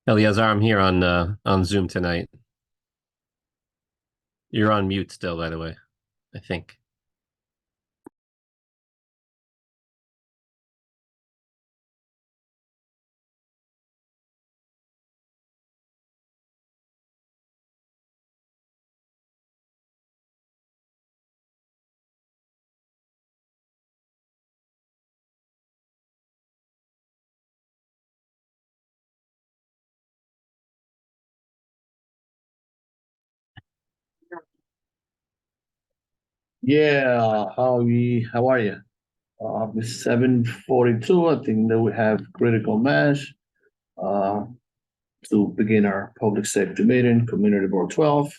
Eleazar, I'm here on Zoom tonight. You're on mute still, by the way, I think. Yeah, how are you? It's 7:42. I think that we have critical mass uh, to begin our public safety meeting, Community Board 12.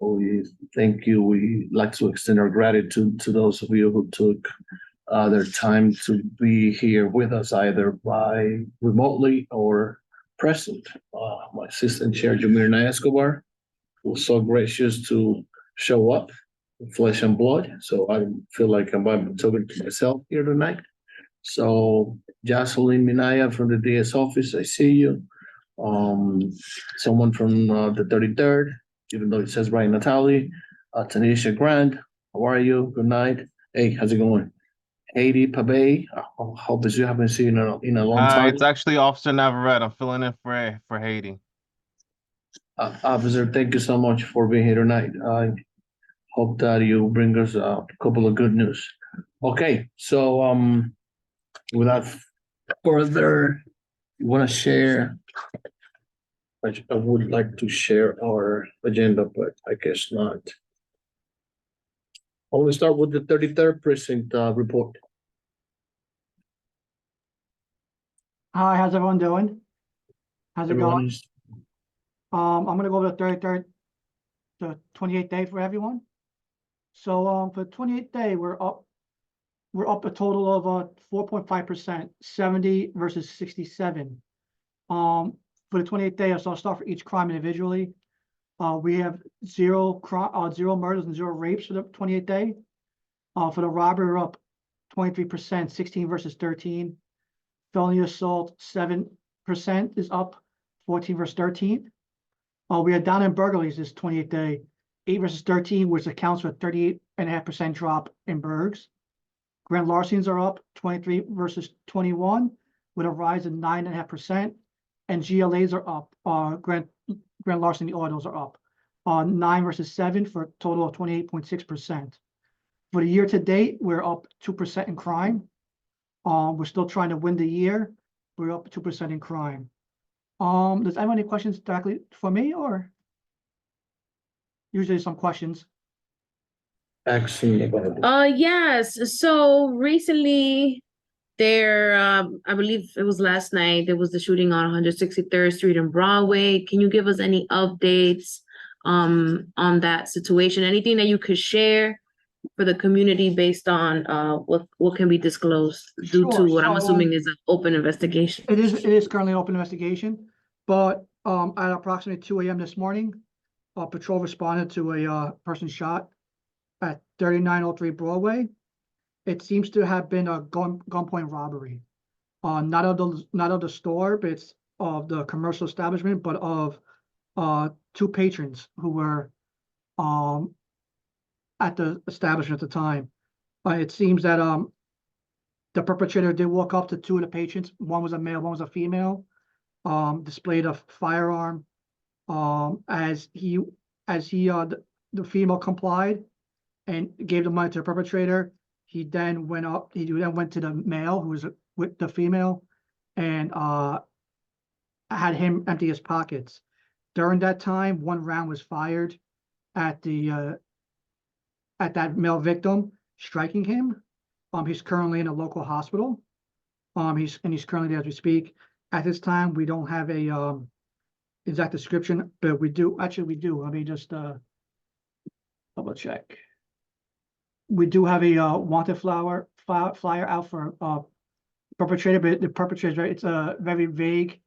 We thank you. We like to extend our gratitude to those of you who took their time to be here with us, either by remotely or present. My assistant chair, Jumir Escobar, was so gracious to show up flesh and blood. So I feel like I'm talking to myself here tonight. So Jocelyn Minaya from the DS office, I see you. Someone from the 33rd, even though it says Brian Natali, Tanisha Grant, how are you? Good night. Hey, how's it going? Haiti Pabe, I hope you haven't seen in a long Hi, it's time. actually Officer Navarrete. I'm filling in for Haiti. Officer, thank you so much for being here tonight. I hope that you bring us a couple of good news. Okay, so without further, you want to share? I would like to share our agenda, but I guess not. I want to start with the 33rd precinct report. Hi, how's everyone doing? How's it going? Everyone's I'm gonna go over the 33rd, the 28th day for everyone. So, for the 28th day, we're up a total of 4.5%, 70 versus 67. For the 28th day, so I'll start for each crime individually. We have zero murders and zero rapes for the 28th day. For the robbery, we're up 23%, 16 versus 13. Felony assault, 7% is up, 14 versus 13. We are down in burglaries this 28th day, 8 versus 13, which accounts for 38.5% drop in burgs. Grand larcenies are up 23 versus 21, with a rise of 9.5%. And GLAs are up. Grand larceny autos are up 9 versus 7 for a total of 28.6%. For the year to date, we're up 2% in crime. We're still trying to win the year. We're up 2% in crime. Does anyone have any questions directly for me, or usually some questions? excellent. Yes. So recently there, I believe it was last night, there was the shooting on 163rd Street and Broadway. Can you give us any updates on that situation? Anything that you could share for the community based on what can be disclosed due to Sure. what I'm So, assuming is an open investigation? It is currently an open investigation, but at approximately 2 a.m. this morning, patrol responded to a person shot at 3903 Broadway. It seems to have been a gunpoint robbery. Not of the store, but it's of the commercial establishment, but of two patrons who were at the establishment at the time. It seems that the perpetrator did walk up to two of the patrons. One was a male, one was a female. Displayed a firearm. As the female complied and gave the money to the perpetrator, he then went to the male who was with the female and had him empty his pockets. During that time, one round was fired at that male victim, striking him. He's currently in a local hospital. He's currently there as we speak. At this time, we don't have a exact description, but we do. Actually, we do. Let me just double check. We do have a wanted flyer out for perpetrator, but the perpetrator, it's a very vague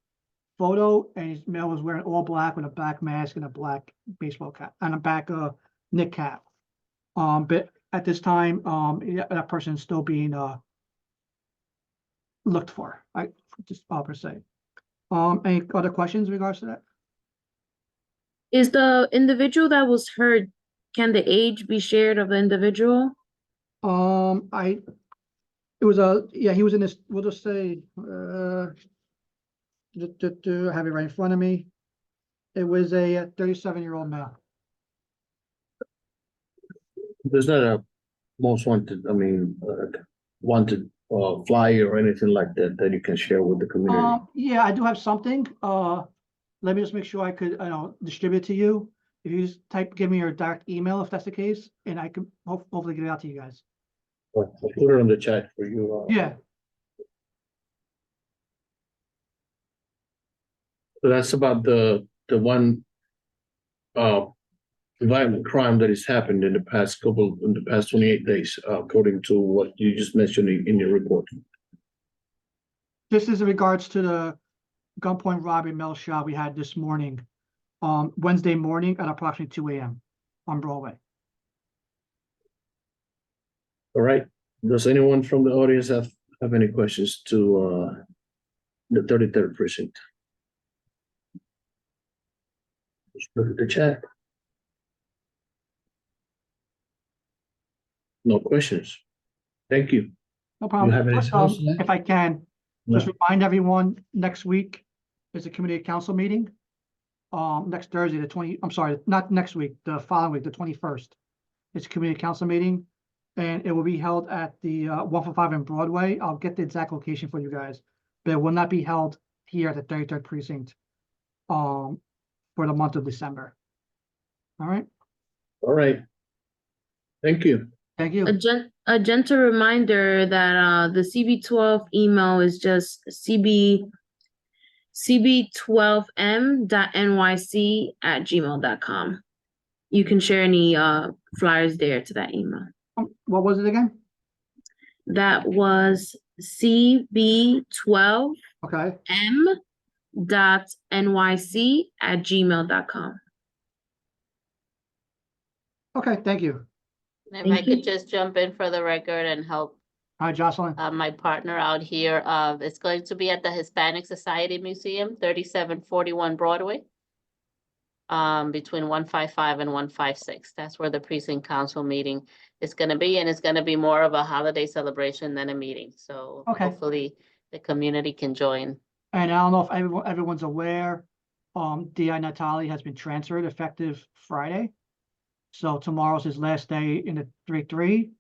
photo, and his male was wearing all black with a black mask and a black baseball cap and a black knit cap. But at this time, that person is still being looked for, just per se. Any other questions in regards to that? Is the individual that was hurt, can the age be shared of the individual? It was he was in this, we'll just say, I have it right in front of me. It was a 37-year-old male. There's not a most wanted, wanted flyer or anything like that that you can share with the community. Yeah, I do have something. Let me just make sure I could, distribute to you. If you just give me your direct email, if that's the case, and I can hopefully get it out to you guys. I'll put it on the chat for you. Yeah, So that's about the one violent crime that has happened in the past 28 days, according to what you just mentioned in your report. this is in regards to the gunpoint robbery mail shot we had this morning, Wednesday morning at approximately 2 a.m. on Broadway. All right. Does anyone from the audience have any questions to the 33rd precinct? Just look at the chat. No questions. Thank you. No problem. have anything else, Matt? If I can, just remind everyone, next week is a community council meeting. Next Thursday, not next week, the following week, the 21st. It's a community council meeting, and it will be held at the 145 in Broadway. I'll get the exact location for you guys, but it will not be held here at the 33rd precinct for the month of December. All right, All right. Thank you. thank you. A gentle reminder that the CB12 email is just cb12m.nyc@gmail.com. You can share any flyers there to that email. What was it again? That was cb12m.nyc@gmail.com. Okay, thank you. If Thank I could you. just jump in for the record and help Hi, Jocelyn. my partner out here. It's going to be at the Hispanic Society Museum, 3741 Broadway. Between 155 and 156. That's where the precinct council meeting is gonna be, and it's gonna be more of a holiday celebration than a meeting. So Okay. hopefully the community can join. And I don't know if everyone's aware, DI Natali has been transferred effective Friday. So tomorrow's his last day in the 3-3,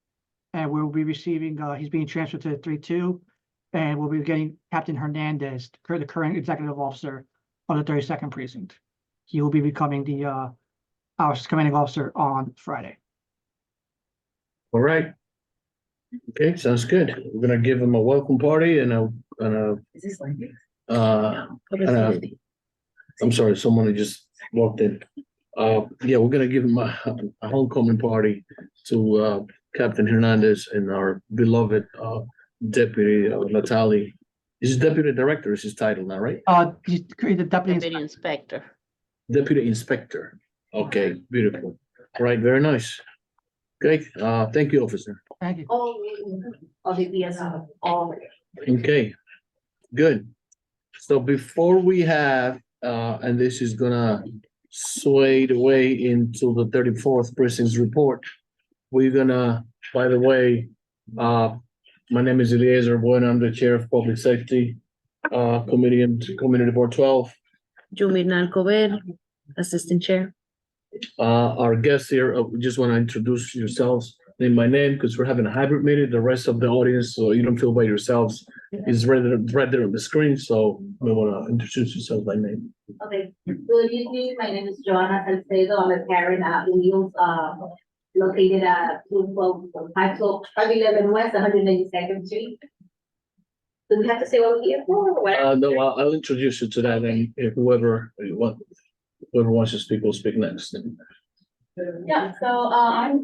and we'll be receiving, he's being transferred to the 3-2, and we'll be getting Captain Hernandez, the current executive officer of the 32nd precinct. He will be becoming our commanding officer on Friday. All right. Okay, sounds good. We're gonna give them a welcome party and Is this like public safety. I'm sorry, someone just walked in. Yeah, we're gonna give them a homecoming party to Captain Hernandez and our beloved deputy Natali. He's deputy director is his title now, right? He's created deputy. Deputy inspector. Deputy inspector. Okay, beautiful. All right, very nice. Okay, thank you, officer. Thank you. Okay, good. So before we have, and this is gonna sway the way into the 34th precinct's report. We're gonna, by the way, my name is Eliezer Bueno. I'm the chair of Public Safety Committee and Community Board 12. Jumir Alcover, Assistant Chair. Our guests here, we just want to introduce yourselves, name by name, because we're having a hybrid meeting. The rest of the audience, so you don't feel by yourselves, is right there on the screen. So we want to introduce yourself by name. Okay, good evening. My name is Joanna Salcedo. I'm a parent at Wheels, located at 511 West, 192nd Street. Do we have to say what we're here for? or what? No, I'll introduce you to that, and if whoever wants to speak will speak next. Yeah, so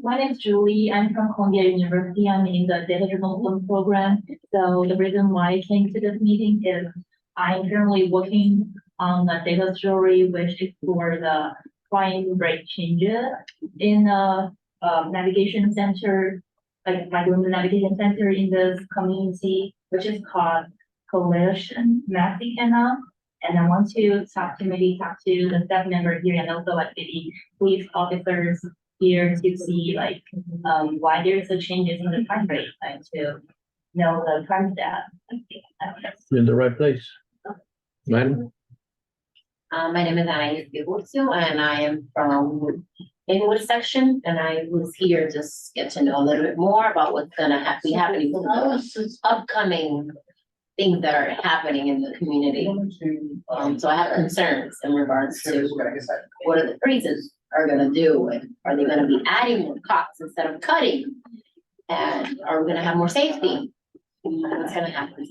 my name is Julie. I'm from Columbia University. I'm in the data journalism program. So the reason why I came to this meeting is I'm currently working on the data story, which explore the crime rate changes in navigation center, like micro navigation center in this community, which is called Coalition, Matthew Canal. And I want to talk to the staff member here and also like the police officers here to see like, why there's a changes in the crime rate, like to know the crime stat. You're in the right place. Madam? My name is Anais Bigurcio and I am from Inglewood section and I was here just get to know a little bit more about what's gonna be happening with the upcoming things that are happening in the community. So I have concerns in regards to what are the freezes are gonna do and are they gonna be adding more cops instead of cutting? And are we gonna have more safety? What's gonna happen?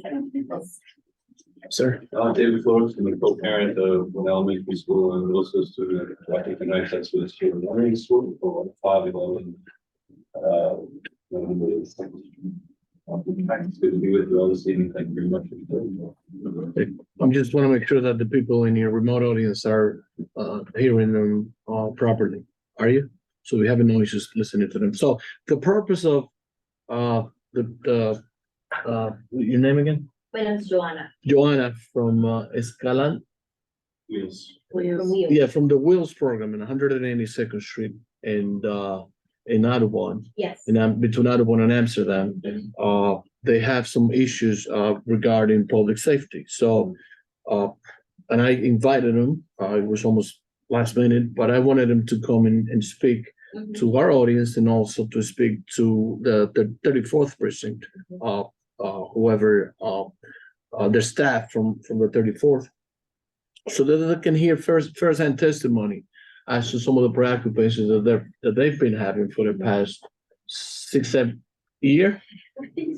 Sir? David Flores, I'm a co-parent of an elementary school and middle school student. I think the night that's with children. I'm in school for 5-11. It's good to be with you all this evening. Thank you very much. I just want to make sure that the people in your remote audience are hearing them properly. Are you? So we have no issues listening to them. So the purpose of your name again? My name is Joanna. Joanna from Escalante. Yes. Yeah, from the Wheels program in 182nd Street and in Audubon. Yes. And between Audubon and Amsterdam, they have some issues regarding public safety. So, and I invited them. It was almost last minute, but I wanted them to come in and speak to our audience and also to speak to the 34th precinct, whoever their staff from the 34th, so that they can hear first-hand testimony as to some of the preoccupations that they've been having for the past 6-7 years.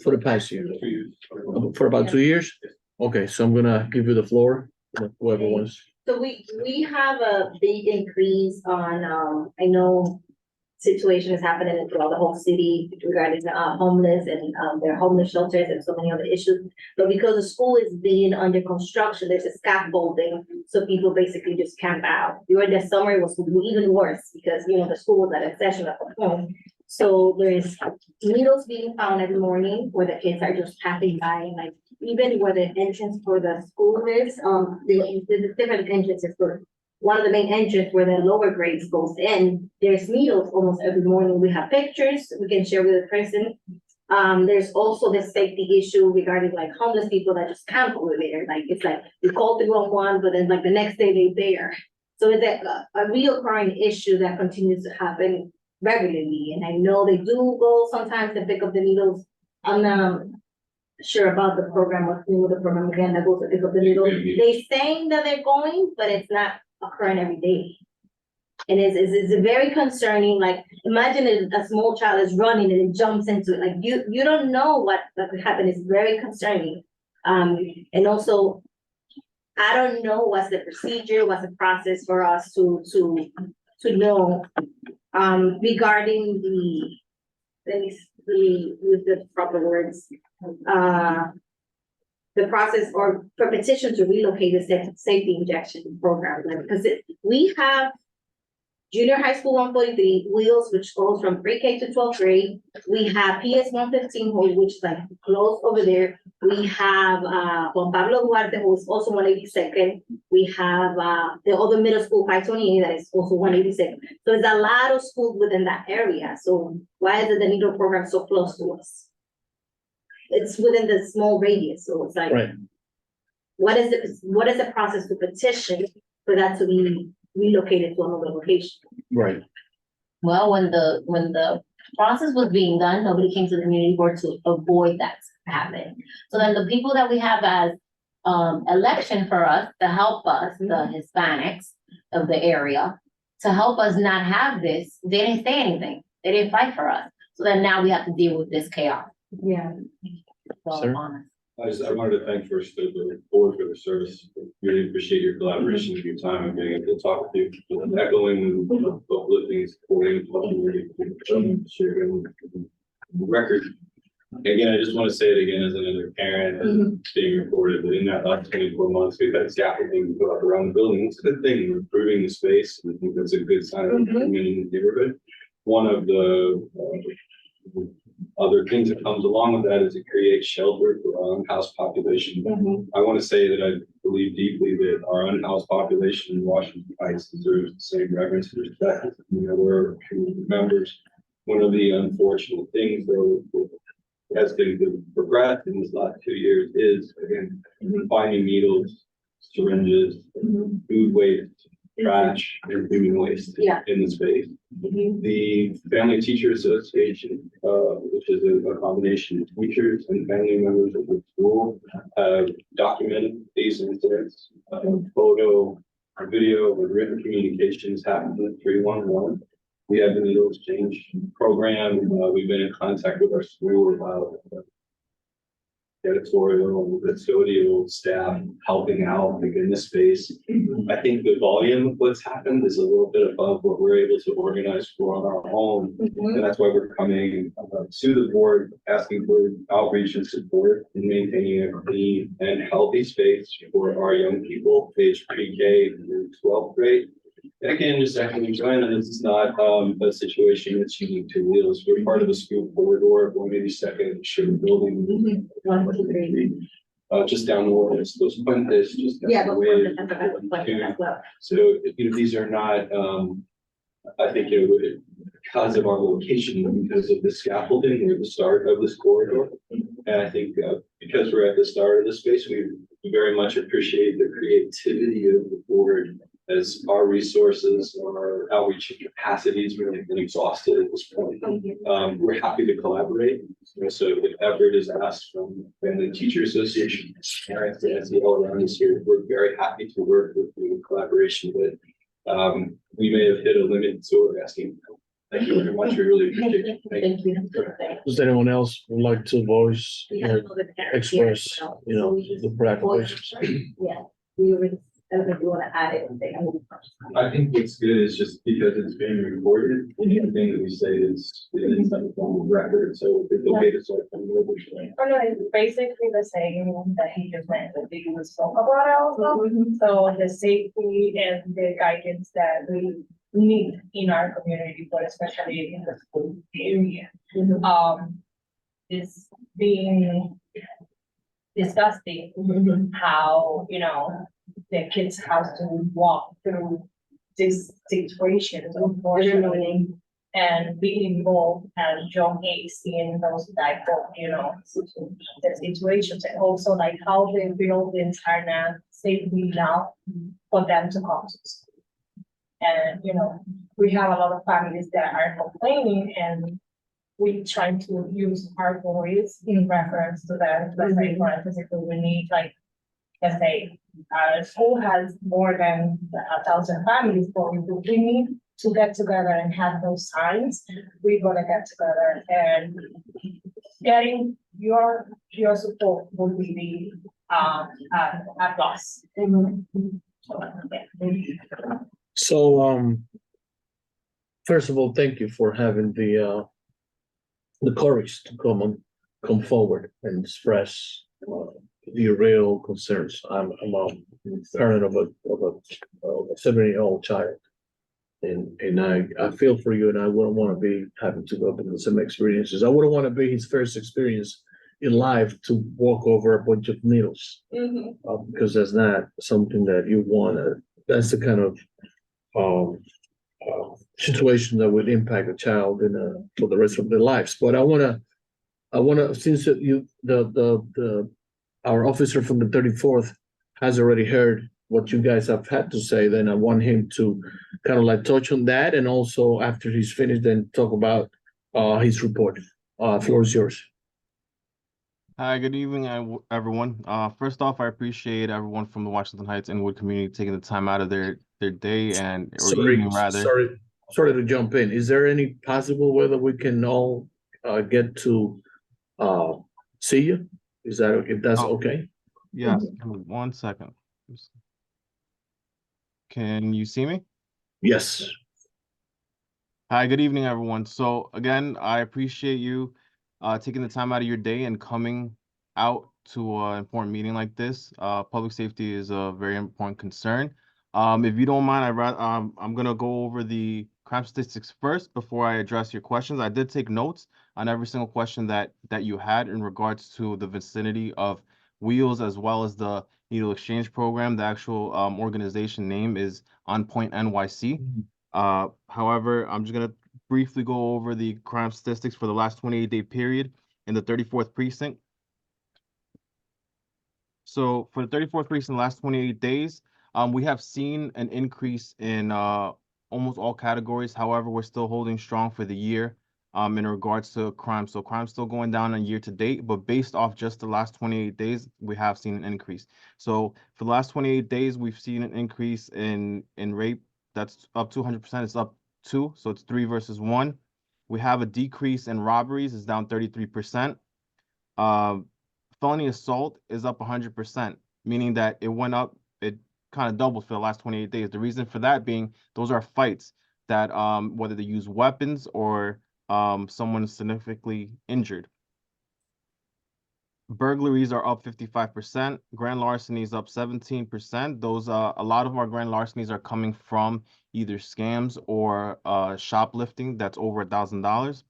For the past year, for about 2 years. Okay, so I'm gonna give you the floor, whoever wants. So we have a big increase on, I know situation is happening throughout the whole city regarding homeless and their homeless shelters and so many other issues. But because the school is being under construction, there's a scaffolding, so people basically just camp out. During the summer, it was even worse because, you know, the school was at a session at home. So there is needles being found every morning where the kids are just passing by, and like even where the entrance for the school is, the different entrances for one of the main entrances where the lower grades goes in, there's needles almost every morning. We have pictures we can share with the person. There's also the safety issue regarding like homeless people that just camp over there. Like it's like we called the wrong one, but then like the next day they're there. So it's a reoccurring issue that continues to happen regularly. And I know they do go sometimes to pick up the needles. I'm not sure about the program, what's new with the program again, that goes to pick up the needles. They're saying that they're going, but it's not occurring every day. And it's very concerning. Like imagine a small child is running and it jumps into it. Like you don't know what could happen. It's very concerning. And also I don't know what's the procedure, what's the process for us to know regarding with the proper words, the process or for petition to relocate the safety injection program, like, because we have junior high school 143 Wheels, which goes from pre-K to 12th grade. We have PS 115, which is like close over there. We have Juan Pablo Duarte, who is also 182nd. We have the other middle school 528 that is also 182nd. So there's a lot of schools within that area. So why is the needle program so close to us? It's within the small radius, so it's like, Right. what is the process to petition for that to be relocated to another location? Right. Well, when the process was being done, nobody came to the community board to avoid that happening. So then the people that we have as election for us to help us, the Hispanics of the area, to help us not have this, they didn't say anything. They didn't fight for us. So then now we have to deal with this chaos. Yeah. So, Sir? I wanted to thank first the board for the service. Really appreciate your collaboration and your time and being able to talk with you. Echoing, uplifting, supporting, sharing record. Again, I just want to say it again as another parent and being recorded, but in that last 24 months, we've had scaffolding put up around the building. It's a good thing, we're improving the space. I think that's a good sign of the community in the neighborhood. One of the other things that comes along with that is it creates shelter for our unhoused population. I want to say that I believe deeply that our unhoused population in Washington Heights deserves the same reverence and respect. You know, we're community members. One of the unfortunate things, though, has been progressed in these last 2 years is, again, finding needles, syringes, food waste, trash, and human waste in the space. The Family Teacher Association, which is a combination of teachers and family members of the school, have documented these incidents, photo, video, and written communications happened with 311. We have the needle exchange program. We've been in contact with our school about editorial and custodial staff helping out in this space. I think the volume of what's happened is a little bit above what we're able to organize for on our own. And that's why we're coming to the board, asking for outreach and support in maintaining a clean and healthy space for our young people, aged pre-K through 12th grade. And again, just echoing Joanna, this is not a situation that's unique to Wheels. We're part of the school corridor of 182nd Sugar Building. Just down the road, it's those Puentes, just down the way. So, you know, these are not, I think, you know, because of our location, because of the scaffolding, we're at the start of this corridor. And I think because we're at the start of the space, we very much appreciate the creativity of the board, as our resources, our outreach capacities really been exhausted at this point. We're happy to collaborate. So if effort is asked from Family Teacher Association, parents, and SEL around us here, we're very happy to work with you in collaboration. But we may have hit a limit, so we're asking. Thank you very much. We really appreciate it. Thank you. Does anyone else would like to voice, express, you know, the practice? Yeah, we already, I don't know if you want to add anything. I think what's good is just because it's being recorded, anything that we say is in some form of record, so it's okay to sort of. Oh, no, it's basically the same that he just mentioned, we spoke about it also. So the safety and the guidance that we need in our community, but especially in the school area. Is being disgusting how, you know, the kids have to walk through this situation, unfortunately, and being involved at young age in those type of, you know, the situations, and also like how the buildings are not safely now for them to come to school. And, you know, we have a lot of families that are complaining, and we try to use our voice in reference to that. Let's say, for instance, if we need, like, let's say, our school has more than 1,000 families, but we need to get together and have those signs. We're gonna get together, and getting your support would be a plus. So, first of all, thank you for having the courage to come forward and express your real concerns. I'm a parent of a 7-year-old child, and I feel for you, and I wouldn't want to be having to go through some experiences. I wouldn't want to be his first experience in life to walk over a bunch of needles, because that's not something that you want to. That's the kind of situation that would impact a child for the rest of their lives. But I wanna, since our officer from the 34th has already heard what you guys have had to say, then I want him to kind of like touch on that, and also after he's finished, then talk about his report. Floor is yours. Hi, good evening, everyone. First off, I appreciate everyone from the Washington Heights Inwood community taking the time out of their day evening rather. Sorry to jump in. Is there any possible way that we can all get to see you? Is that, if that's okay? Yes, 1 second. Can you see me? Yes. Hi, good evening, everyone. So again, I appreciate you taking the time out of your day and coming out to an important meeting like this. Public safety is a very important concern. If you don't mind, I'm gonna go over the crime statistics first before I address your questions. I did take notes on every single question that you had in regards to the vicinity of Wheels as well as the needle exchange program. The actual organization name is On Point NYC. However, I'm just gonna briefly go over the crime statistics for the last 28-day period in the 34th precinct. So for the 34th precinct, in the last 28 days, we have seen an increase in almost all categories. However, we're still holding strong for the year in regards to crime. So crime's still going down on year to date, but based off just the last 28 days, we have seen an increase. So for the last 28 days, we've seen an increase in rape. That's up 200%. It's up 2, so it's 3 versus 1. We have a decrease in robberies. It's down 33%. Felony assault is up 100%, meaning that it went up, it kind of doubled for the last 28 days. The reason for that being those are fights that whether they use weapons or someone is significantly injured. Burglaries are up 55%. Grand larcenies up 17%. Those a lot of our grand larcenies are coming from either scams or shoplifting that's over $1,000.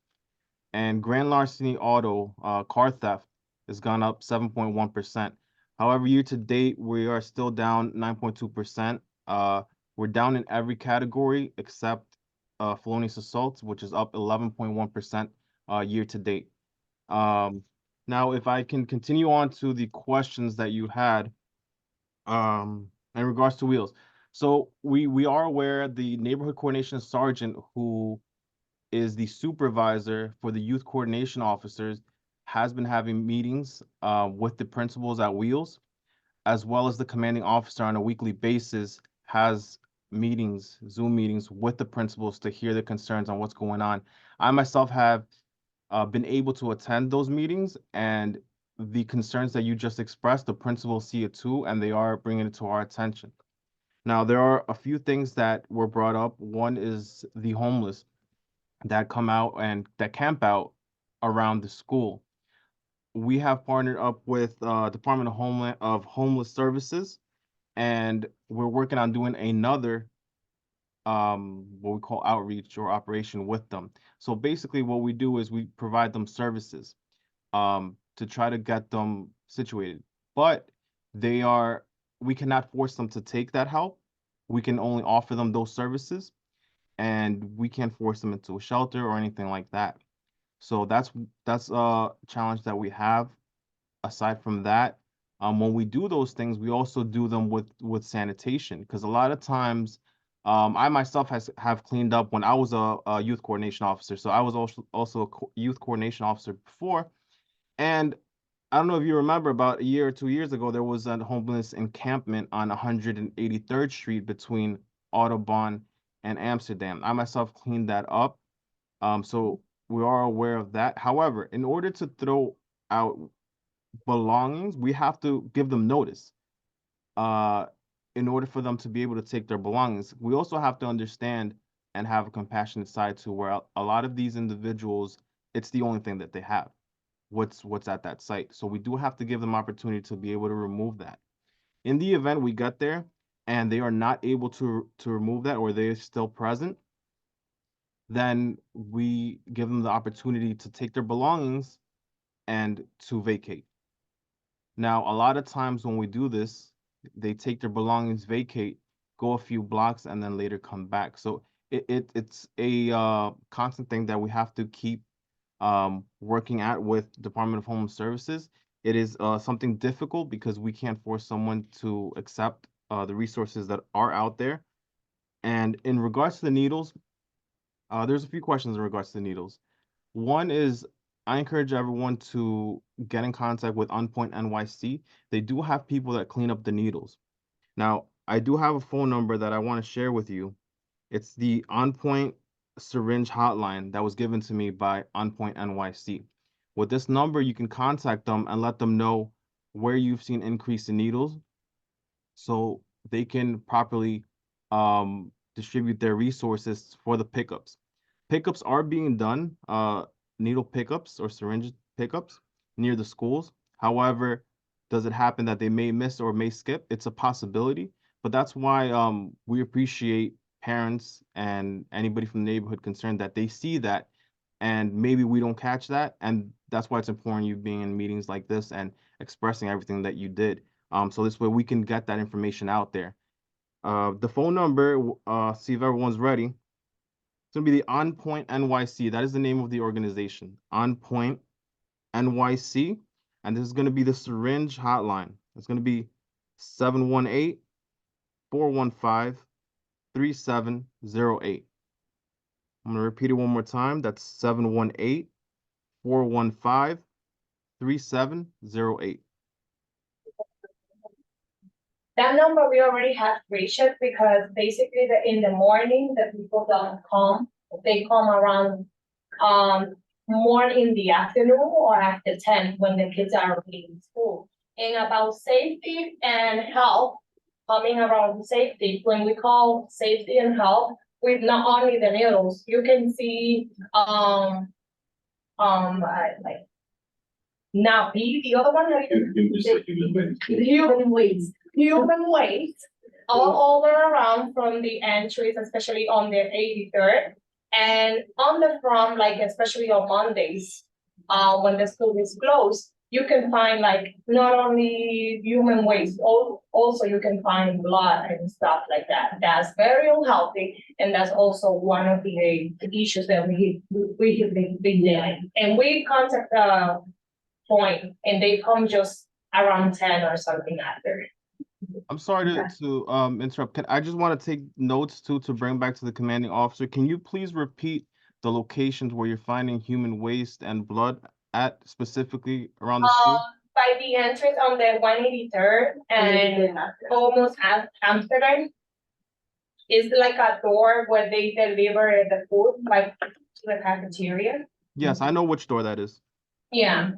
And grand larceny auto car theft has gone up 7.1%. However, year to date, we are still down 9.2%. We're down in every category except felonious assaults, which is up 11.1% year to date. Now, if I can continue on to the questions that you had in regards to Wheels. So we are aware the neighborhood coordination sergeant who is the supervisor for the youth coordination officers has been having meetings with the principals at Wheels, as well as the commanding officer on a weekly basis has meetings, Zoom meetings with the principals to hear their concerns on what's going on. I myself have been able to attend those meetings, and the concerns that you just expressed, the principals see it too, and they are bringing it to our attention. Now, there are a few things that were brought up. One is the homeless that come out and that camp out around the school. We have partnered up with Department of Homeless Services, and we're working on doing another what we call outreach or operation with them. So basically what we do is we provide them services to try to get them situated. But we cannot force them to take that help. We can only offer them those services, and we can't force them into a shelter or anything like that. So that's a challenge that we have. Aside from that, when we do those things, we also do them with sanitation, because a lot of times, I myself have cleaned up when I was a youth coordination officer. So I was also a youth coordination officer before, and I don't know if you remember, about a year or 2 years ago, there was a homeless encampment on 183rd Street between Audubon and Amsterdam. I myself cleaned that up. So we are aware of that. However, in order to throw out belongings, we have to give them notice. In order for them to be able to take their belongings, we also have to understand and have a compassionate side to where a lot of these individuals, it's the only thing that they have. What's at that site. So we do have to give them opportunity to be able to remove that. In the event we get there and they are not able to remove that, or they're still present, then we give them the opportunity to take their belongings and to vacate. Now, a lot of times when we do this, they take their belongings, vacate, go a few blocks, and then later come back. So it's a constant thing that we have to keep working at with Department of Homeless Services. It is something difficult because we can't force someone to accept the resources that are out there. And in regards to the needles, there's a few questions in regards to the needles. One is, I encourage everyone to get in contact with On Point NYC. They do have people that clean up the needles. Now, I do have a phone number that I want to share with you. It's the On Point syringe hotline that was given to me by On Point NYC. With this number, you can contact them and let them know where you've seen increase in needles, so they can properly distribute their resources for the pickups. Pickups are being done, needle pickups or syringe pickups near the schools. However, does it happen that they may miss or may skip? It's a possibility, but that's why we appreciate parents and anybody from the neighborhood concerned that they see that and maybe we don't catch that. And that's why it's important you being in meetings like this and expressing everything that you did. So this way we can get that information out there. The phone number, see if everyone's ready. It's gonna be the On Point NYC. That is the name of the organization, On Point NYC. And this is gonna be the syringe hotline. It's gonna be 718-415-3708. I'm gonna repeat it one more time. That's 718-415-3708. That number we already have reached it because basically in the morning, the people don't come. They come around more in the afternoon or after 10 when the kids are already in school. And about safety and health, coming around safety, when we call safety and health, with not only the needles, you can see like Navi, the other one, human waste all around from the entries, especially on the 83rd, and on the front, like especially on Mondays, when the school is closed, you can find like not only human waste, also you can find blood and stuff like that. That's very unhealthy, and that's also one of the issues that we have been dealing. And we contact the point, and they come just around 10 or something after. I'm sorry to interrupt. I just want to take notes too to bring back to the commanding officer. Can you please repeat the locations where you're finding human waste and blood at specifically around the school? By the entrance on the 183rd and almost at Amsterdam. Is like a door where they deliver the food, like to the cafeteria. Yes, I know which door that is. Yeah,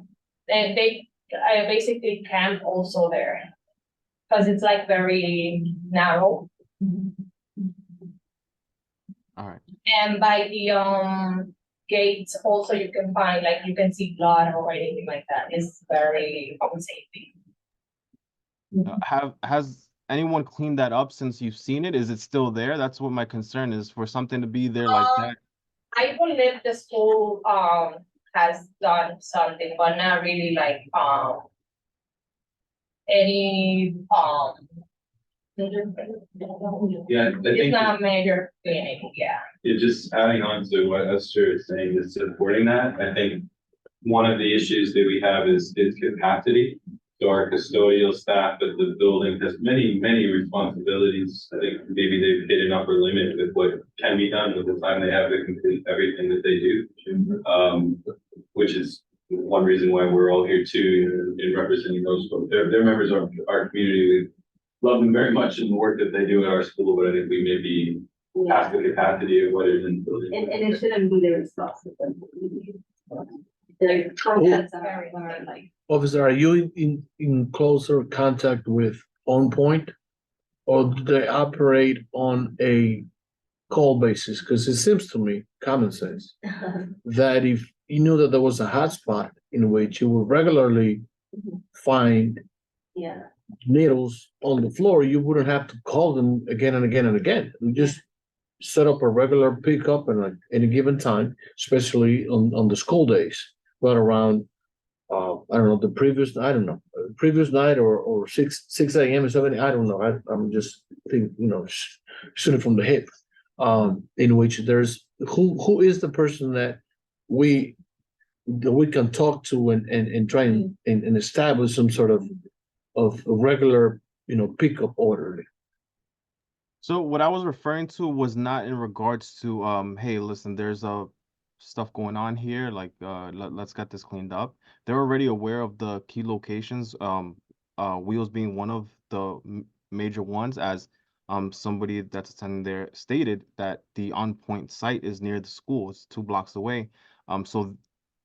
and they basically camp also there. Because it's like very narrow. All right. And by the gates also you can find, like you can see blood or anything like that. It's very unsafe. Has anyone cleaned that up since you've seen it? Is it still there? That's what my concern is, for something to be there like that. I believe the school has done something, but not really like any Yeah, I it's think not major cleaning, yeah. just adding on to what Esther is saying, is supporting that. I think one of the issues that we have is capacity. So our custodial staff at the building has many responsibilities. I think maybe they've hit an upper limit with what can be done with the time they have to complete everything that they do. Which is one reason why we're all here too, in representing those folks. They're members of our community. We love them very much in the work that they do at our school, but I think we may be past the capacity of what is in the building. And it shouldn't be their responsibility. Their contacts are like. Officer, are you in closer contact with On Point? Or do they operate on a call basis? Because it seems to me, common sense, that if you knew that there was a hotspot in which you would regularly find Yeah. needles on the floor, you wouldn't have to call them again and again and again. You just set up a regular pickup and at any given time, especially on the school days, but around I don't know, previous night or 6 a.m. or 7, I don't know. I'm just thinking, shooting from the hip. In which there's who is the person that we can talk to and try and establish some sort of regular pickup order. So what I was referring to was not in regards to hey, listen, there's stuff going on here, like let's get this cleaned up. They're already aware of the key locations, Wheels being one of the major ones, as somebody that's attending there stated that the On Point site is near the school. It's 2 blocks away. So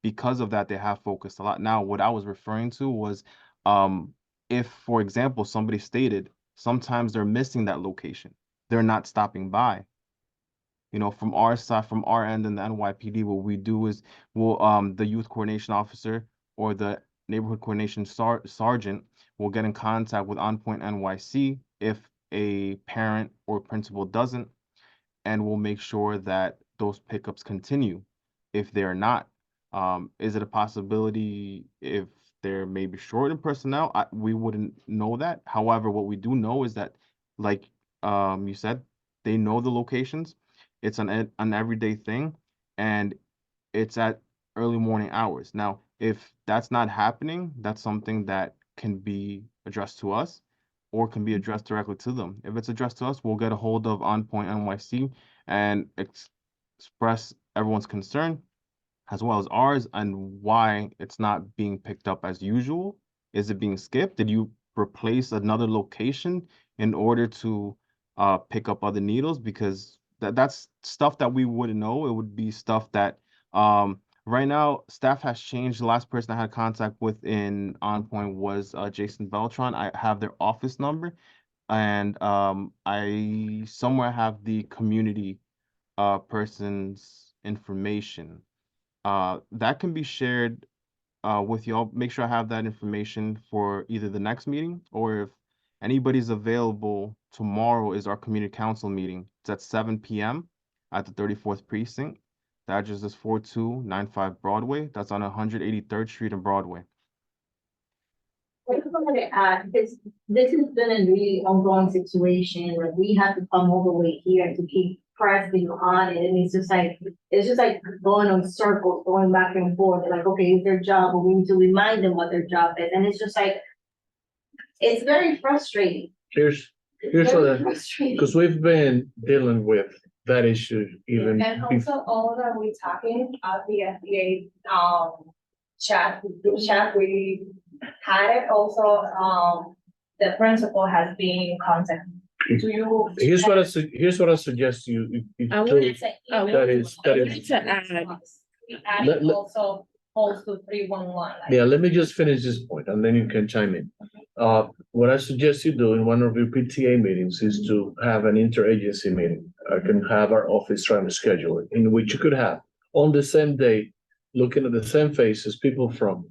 because of that, they have focused a lot. Now, what I was referring to was if, for example, somebody stated sometimes they're missing that location, they're not stopping by. From our side, from our end in the NYPD, what we do is the youth coordination officer or the neighborhood coordination sergeant will get in contact with On Point NYC if a parent or principal doesn't, and we'll make sure that those pickups continue. If they're not, is it a possibility if they're maybe short in personnel? We wouldn't know that. However, what we do know is that, like you said, they know the locations. It's an everyday thing, and it's at early morning hours. Now, if that's not happening, that's something that can be addressed to us or can be addressed directly to them. If it's addressed to us, we'll get a hold of On Point NYC and express everyone's concern as well as ours and why it's not being picked up as usual. Is it being skipped? Did you replace another location in order to pick up other needles? Because that's stuff that we wouldn't know. It would be stuff that right now staff has changed. The last person I had contact with in On Point was Jason Beltran. I have their office number, and I somewhere have the community person's information. That can be shared with y'all. Make sure I have that information for either the next meeting, or if anybody's available, tomorrow is our community council meeting. It's at 7 p.m. at the 34th precinct. The address is 4295 Broadway. That's on 183rd Street and Broadway. I just wanted to add, this has been a really ongoing situation where we have to come all the way here to keep pressing on it, and it's just like going on circles, going back and forth, like, okay, it's their job, but we need to remind them what their job is, and it's just like, it's very frustrating. Here's It's what, very frustrating. because we've been dealing with that issue even. And bef- also all that we're talking at the FDA chat, we had it also, the principal has been in contact. Do you? Here's what I suggest you I do. wanted That is- I wanted to add, We added Let- also calls to 311. Yeah, let me just finish this point and then you can chime in. What I suggest you do in one of your PTA meetings is to have an interagency meeting. I can have our office trying to schedule it, in which you could have on the same day, looking at the same faces, people from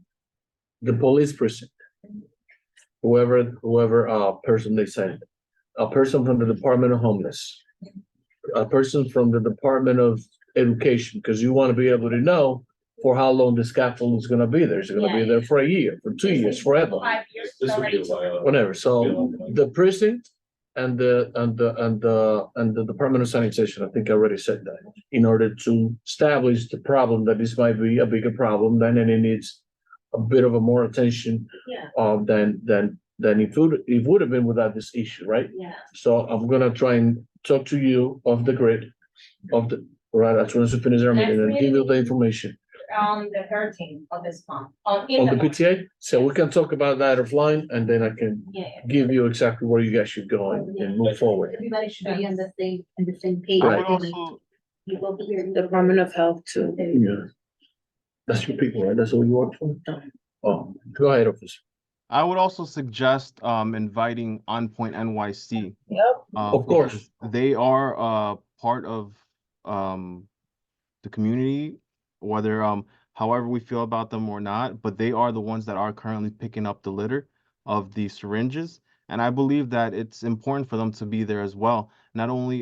the police precinct, whoever person they send, a person from the Department of Homeless, a person from the Department of Education, because you want to be able to know for how long the scaffold is gonna be there. Is it gonna be there for a year, for 2 years, forever? 5 years This would already. be like, Whatever, so the precinct and the Department of Sanitation, I think I already said that, in order to establish the problem that this might be a bigger problem than, and it needs a bit of a more attention Yeah, than it would have been without this issue, right? yeah. So I'm gonna try and talk to you off the grid, right, as soon as we finish our meeting and give you the information. The 13th of this month, On the PTA, so we can talk about that offline and then I can Yeah. give you exactly where you guys should go and move forward. Everybody should be on the same page. I Right. would also You will be here. Department of Health too. Yeah. That's your people, right? That's what you work for? Oh, go ahead, officer. I would also suggest inviting On Point NYC. Yep. Of course. Because they are part of the community, whether however we feel about them or not, but they are the ones that are currently picking up the litter of the syringes. And I believe that it's important for them to be there as well, not only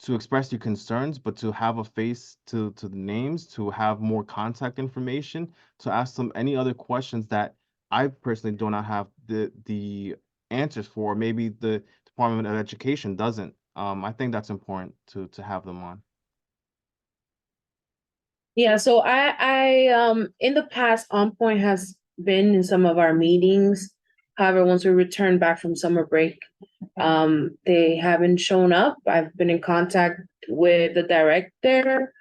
to express your concerns, but to have a face to the names, to have more contact information, to ask them any other questions that I personally do not have the answers for. Maybe the Department of Education doesn't. I think that's important to have them on. Yeah, so I in the past, On Point has been in some of our meetings. However, once we return back from summer break, they haven't shown up. I've been in contact with the director,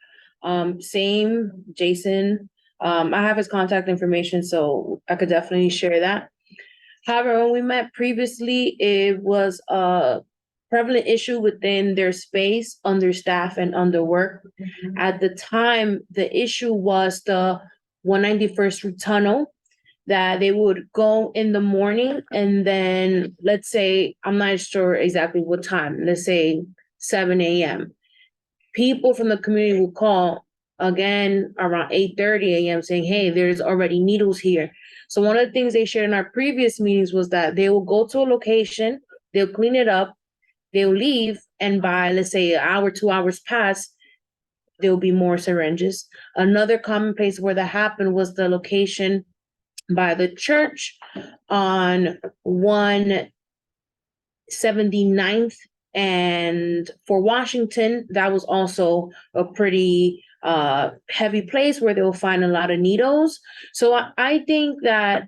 same Jason. I have his contact information, so I could definitely share that. However, when we met previously, it was a prevalent issue within their space, understaffed and underworked. At the time, the issue was the 191st Street tunnel, that they would go in the morning and then, let's say, I'm not sure exactly what time, let's say 7 a.m. People from the community would call again around 8:30 a.m. saying, hey, there's already needles here. So one of the things they shared in our previous meetings was that they will go to a location, they'll clean it up, they'll leave, and by, let's say, an hour, 2 hours pass, there'll be more syringes. Another common place where that happened was the location by the church on 179th and for Washington. That was also a pretty heavy place where they'll find a lot of needles. So I think that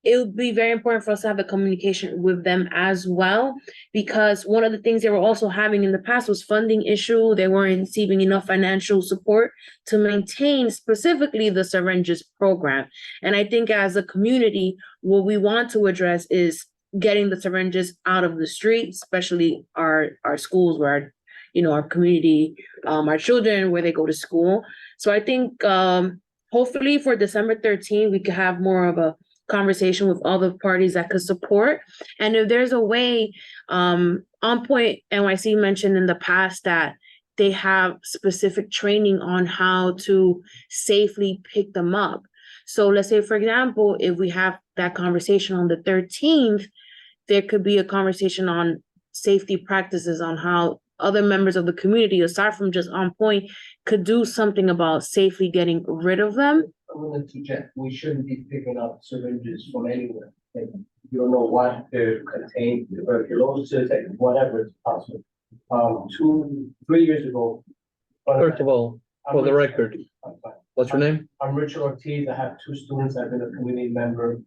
it would be very important for us to have the communication with them as well, because one of the things they were also having in the past was funding issue. They weren't receiving enough financial support to maintain specifically the syringes program. And I think as a community, what we want to address is getting the syringes out of the street, especially our schools where our community, our children, where they go to school. So I think hopefully for December 13th, we could have more of a conversation with all the parties that could support. And if there's a way, On Point NYC mentioned in the past that they have specific training on how to safely pick them up. So let's say, for example, if we have that conversation on the 13th, there could be a conversation on safety practices on how other members of the community, aside from just On Point, could do something about safely getting rid of them. I'm gonna suggest we shouldn't be picking up syringes from anywhere. And you don't know what they contain, tuberculosis, and whatever is possible. 3 years ago. First of all, for the record, I'm fine. what's your name? I'm Richard Ortiz. I have 2 students. I've been a community member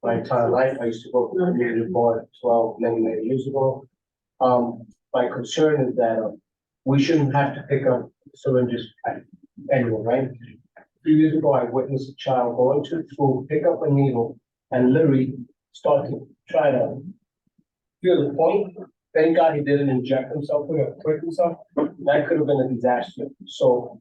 my entire life. I used to go to the community board many years ago. My concern is that we shouldn't have to pick up syringes anywhere, right? 3 years ago, I witnessed a child going to school, pick up a needle, and literally start to try to feel the point. Thank God he didn't inject himself with it, prick himself. That could have been a disaster. So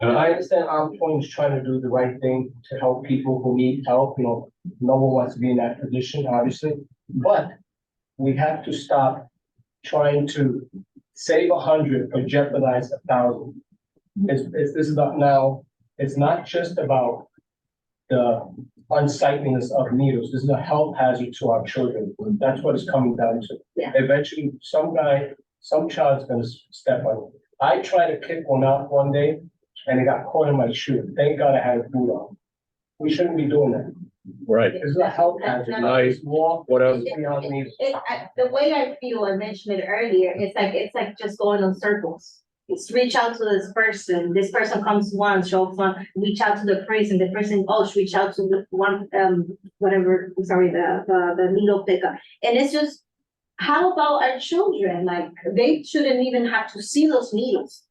I understand On Point is trying to do the right thing to help people who need help. No one wants to be in that position, obviously. But we have to stop trying to save 100 or jeopardize 1,000. This is not now, it's not just about the unsightliness of needles. This is a health hazard to our children. That's what it's coming down to. Yeah. Eventually, some child's gonna step on it. I tried to kick one out one day and it got caught in my shoe. Thank God I had a boot on. We shouldn't be doing that. Right. This is a health hazard. Nice. What else? The way I feel, I mentioned it earlier, it's like just going in circles. It's reach out to this person comes once, shows one, reach out to the person, reach out to the one, the needle picker. And it's just, how about our children? Like, they shouldn't even have to see those needles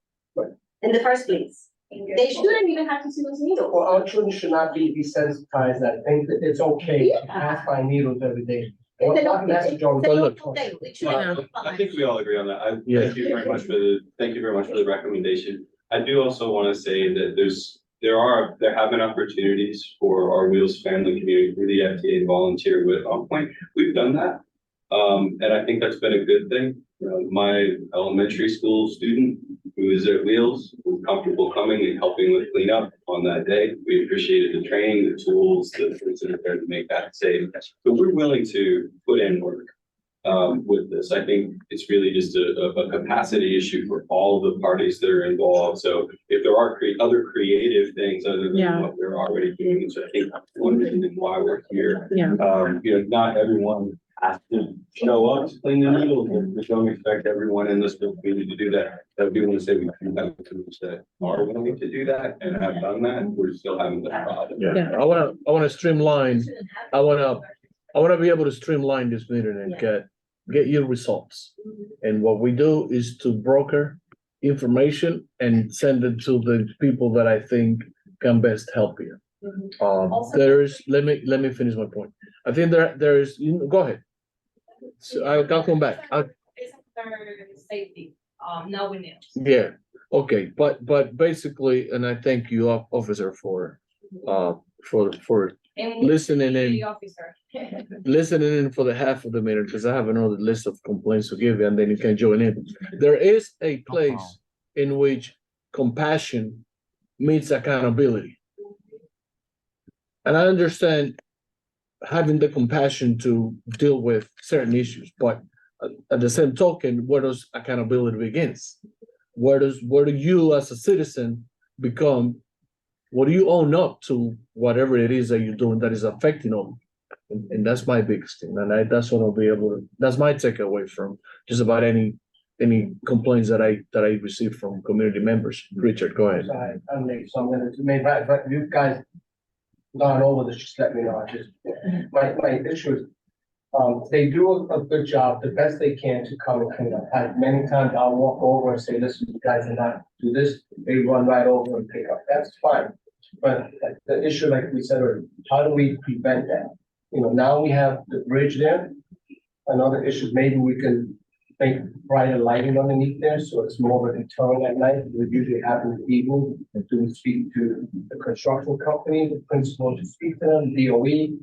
in the first place. They shouldn't even have to see those needles. Well, our children should not be desensitized. I think that it's okay to pass by needles every day. It's an What message are we It's a gonna normal put? thing. We shouldn't. I think we all agree on that. Yeah. Thank you very much for the recommendation. I do also want to say that there have been opportunities for our Wheels family community through the FTA to volunteer with On Point. We've done that. And I think that's been a good thing. My elementary school student who is at Wheels was comfortable coming and helping with cleanup on that day. We appreciated the training, the tools, the things that are there to make that safe. But we're willing to put in work with this. I think it's really just a capacity issue for all the parties that are involved. So if there are other creative things other than what we're already doing, so I think that's one reason why we're here. Yeah. Not everyone has to show up to clean the needles. We don't expect everyone in this community to do that. I do want to say we do have groups that are willing to do that and have done that. We're still having the problem. Yeah, I wanna streamline, I wanna be able to streamline this meeting and get you results. And what we do is to broker information and send it to the people that I think can best help you. Let me finish my point. I think there is, go ahead. So I'll come back. It's under safety, no windows. Yeah, okay, but basically, and I thank you, officer, for listening in. The officer. Listening in for the half of the meeting, because I have another list of complaints to give you, and then you can join in. There is a place in which compassion meets accountability. And I understand having the compassion to deal with certain issues, but at the same token, where does accountability begins? Where do you as a citizen become, what do you own up to whatever it is that you're doing that is affecting them? And that's my biggest thing, and that's what I'll be able to, that's my takeaway from just about any complaints that I received from community members. Richard, go ahead. I'm late, so I'm gonna, but you guys gone over this, just let me know, I just, my issue is, they do a good job, the best they can to come and clean up. Many times I'll walk over and say, listen, you guys are not do this, they run right over and pick up, that's fine. But the issue, like we said earlier, how do we prevent that? You know, now we have the bridge there. Another issue, maybe we can make brighter lighting underneath there, so it's more of a deterrent at night. It usually happens in the evening, and to speak to the construction company, the principal to speak to them, DOE.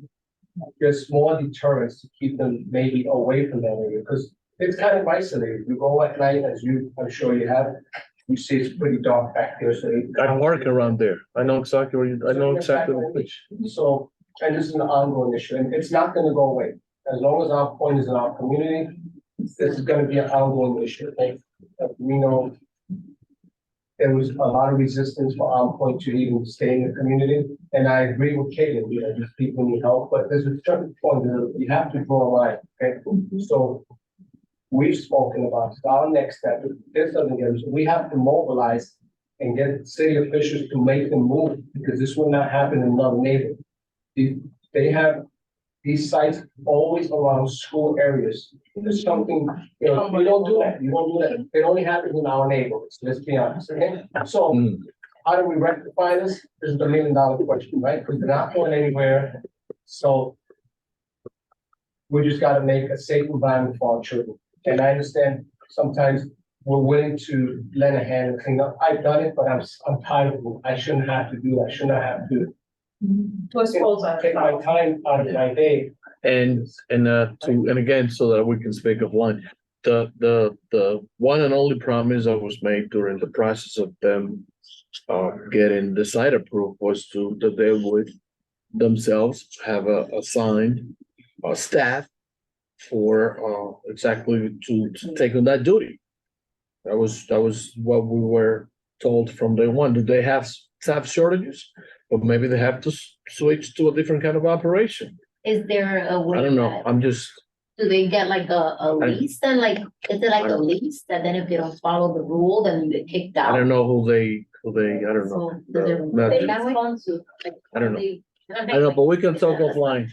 Just more deterrence to keep them maybe away from that area, because it's kind of isolated. You go at night, as I'm sure you have, you see it's pretty dark back there, so. I park around there. I know exactly where I know exactly what which. So, and this is an ongoing issue, and it's not gonna go away. As long as our point is in our community, this is gonna be an ongoing issue. Like, we know there was a lot of resistance for our point to even stay in the community, and I agree with Caitlin, you know, these people need help, but there's a certain point that you have to draw a line, okay? So we've spoken about our next step, if this doesn't get us, we have to mobilize and get city officials to make them move, because this will not happen in another neighborhood. They have these sites always around school areas. There's something, you know, we don't do that. You don't do that. It only happens in our neighborhoods. Let's be honest, okay? So how do we rectify this? This is the $1 million question, right? Because they're not going anywhere. So we just got to make a safe environment for our children. And I understand sometimes we're willing to lend a hand and clean up. I've done it, but I'm tired of it. I shouldn't have to do that. I shouldn't have to. Take my time out of my day. And again, so that we can speak of line, the one and only promise that was made during the process of them getting the site approved was that they would themselves have assigned staff for exactly to take on that duty. That was what we were told from day one. Did they have staff shortages? But maybe they have to switch to a different kind of operation. Is there a way? I don't know. that- I'm just, Do they get like a lease then, like, is it like a lease that then if they don't follow the rule, then you get kicked out? I don't know who they, I don't know. So, does it- No, they no. respond to, like, I don't know. they- I don't know, but we can talk offline.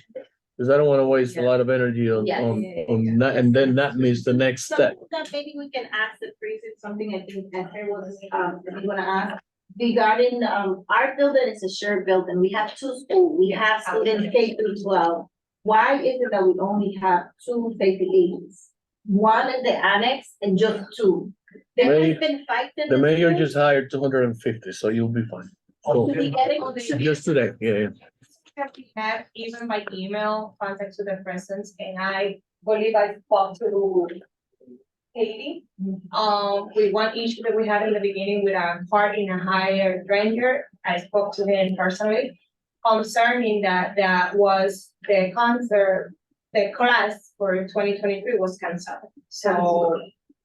Because I don't want to waste a lot of energy on that, and then that means the next step. That maybe we can ask the precinct something, I think Esther was, you wanna ask. Regarding, our building is a shared building, we have two schools, we have students K through 12. Why is it that we only have two safety agents? One in the annex and just two. There Mayor- has been fights in The mayor school. just hired 250, so you'll be fine. Cool. To be getting- Just today, yeah. We have even by email contact to the presence, and I believe I spoke to Katie. With one issue that we had in the beginning with a part in a higher ranger, I spoke to him personally. Concerning that was the concert, the class for 2023 was canceled. So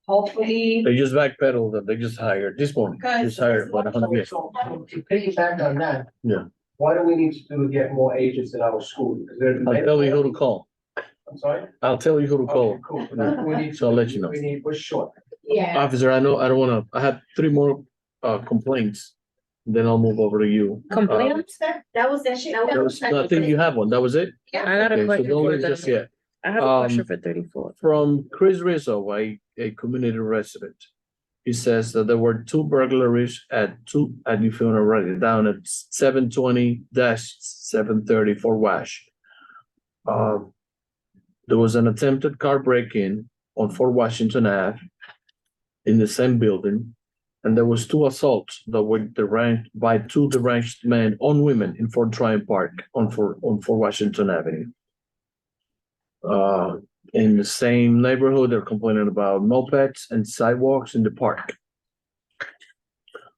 hopefully, They just backpedaled them, they just hired, this one, just hired about 100. So to piggyback on that. Yeah. What do we need to do to get more agents in our school? Because there's. I'll tell you who to call. I'm sorry? I'll tell you who to call. Okay, cool. We need- So I'll let you know. we're short. Yeah. Officer, I know, I don't wanna, I have 3 more complaints. Then I'll move over to you. Complaints? That was actually. That was, no, I think you have one, that was it? I got Okay, a so question don't for leave just them. yet. I have a question Um, for 34. From Chris Rizzo, a community resident. He says that there were 2 burglaries and if you wanna write it down, at 720-730 for Wash. There was an attempted car break-in on Fort Washington Ave in the same building. And there was 2 assaults that were deranged by 2 deranged men on women in Fort Tryon Park on Fort Washington Avenue. In the same neighborhood, they're complaining about mopeds and sidewalks in the park.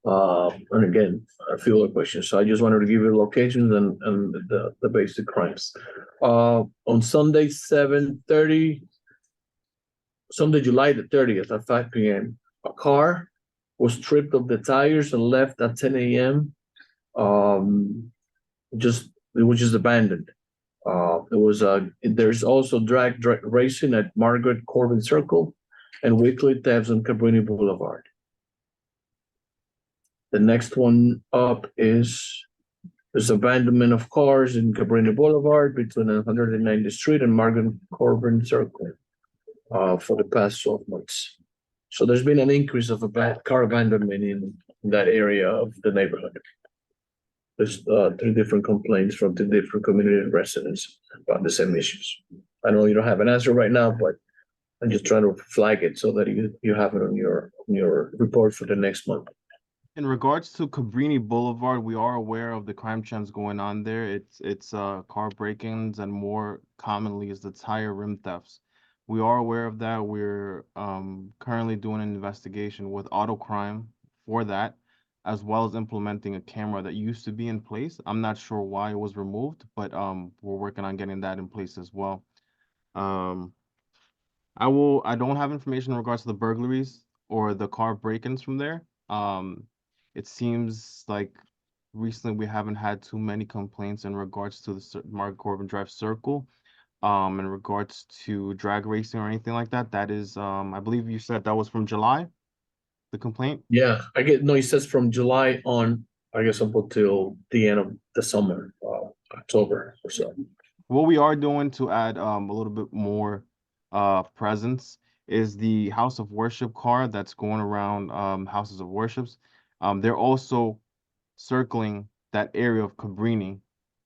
And again, a few other questions. So I just wanted to give you locations and the basic crimes. On Sunday, 7:30, Sunday, July the 30th at 5 p.m., a car was stripped of the tires and left at 10 a.m. It was just abandoned. There's also drag racing at Margaret Corbin Circle and weekly thefts on Cabrini Boulevard. The next one up is there's abandonment of cars in Cabrini Boulevard between 190th Street and Margaret Corbin Circle for the past 12 months. So there's been an increase of car abandonment in that area of the neighborhood. There's 3 different complaints from 2 different community residents about the same issues. I know you don't have an answer right now, but I'm just trying to flag it so that you have it on your report for the next month. In regards to Cabrini Boulevard, we are aware of the crime trends going on there. It's car break-ins, and more commonly is the tire rim thefts. We are aware of that. We're currently doing an investigation with auto crime for that, as well as implementing a camera that used to be in place. I'm not sure why it was removed, but we're working on getting that in place as well. I don't have information in regards to the burglaries or the car break-ins from there. It seems like recently we haven't had too many complaints in regards to the Margaret Corbin Drive Circle. In regards to drag racing or anything like that. That is, I believe you said that was from July, the complaint? Yeah, it says from July on, I guess up until the end of the summer, October or so. What we are doing to add a little bit more presence is the House of Worship car that's going around houses of worships. They're also circling that area of Cabrini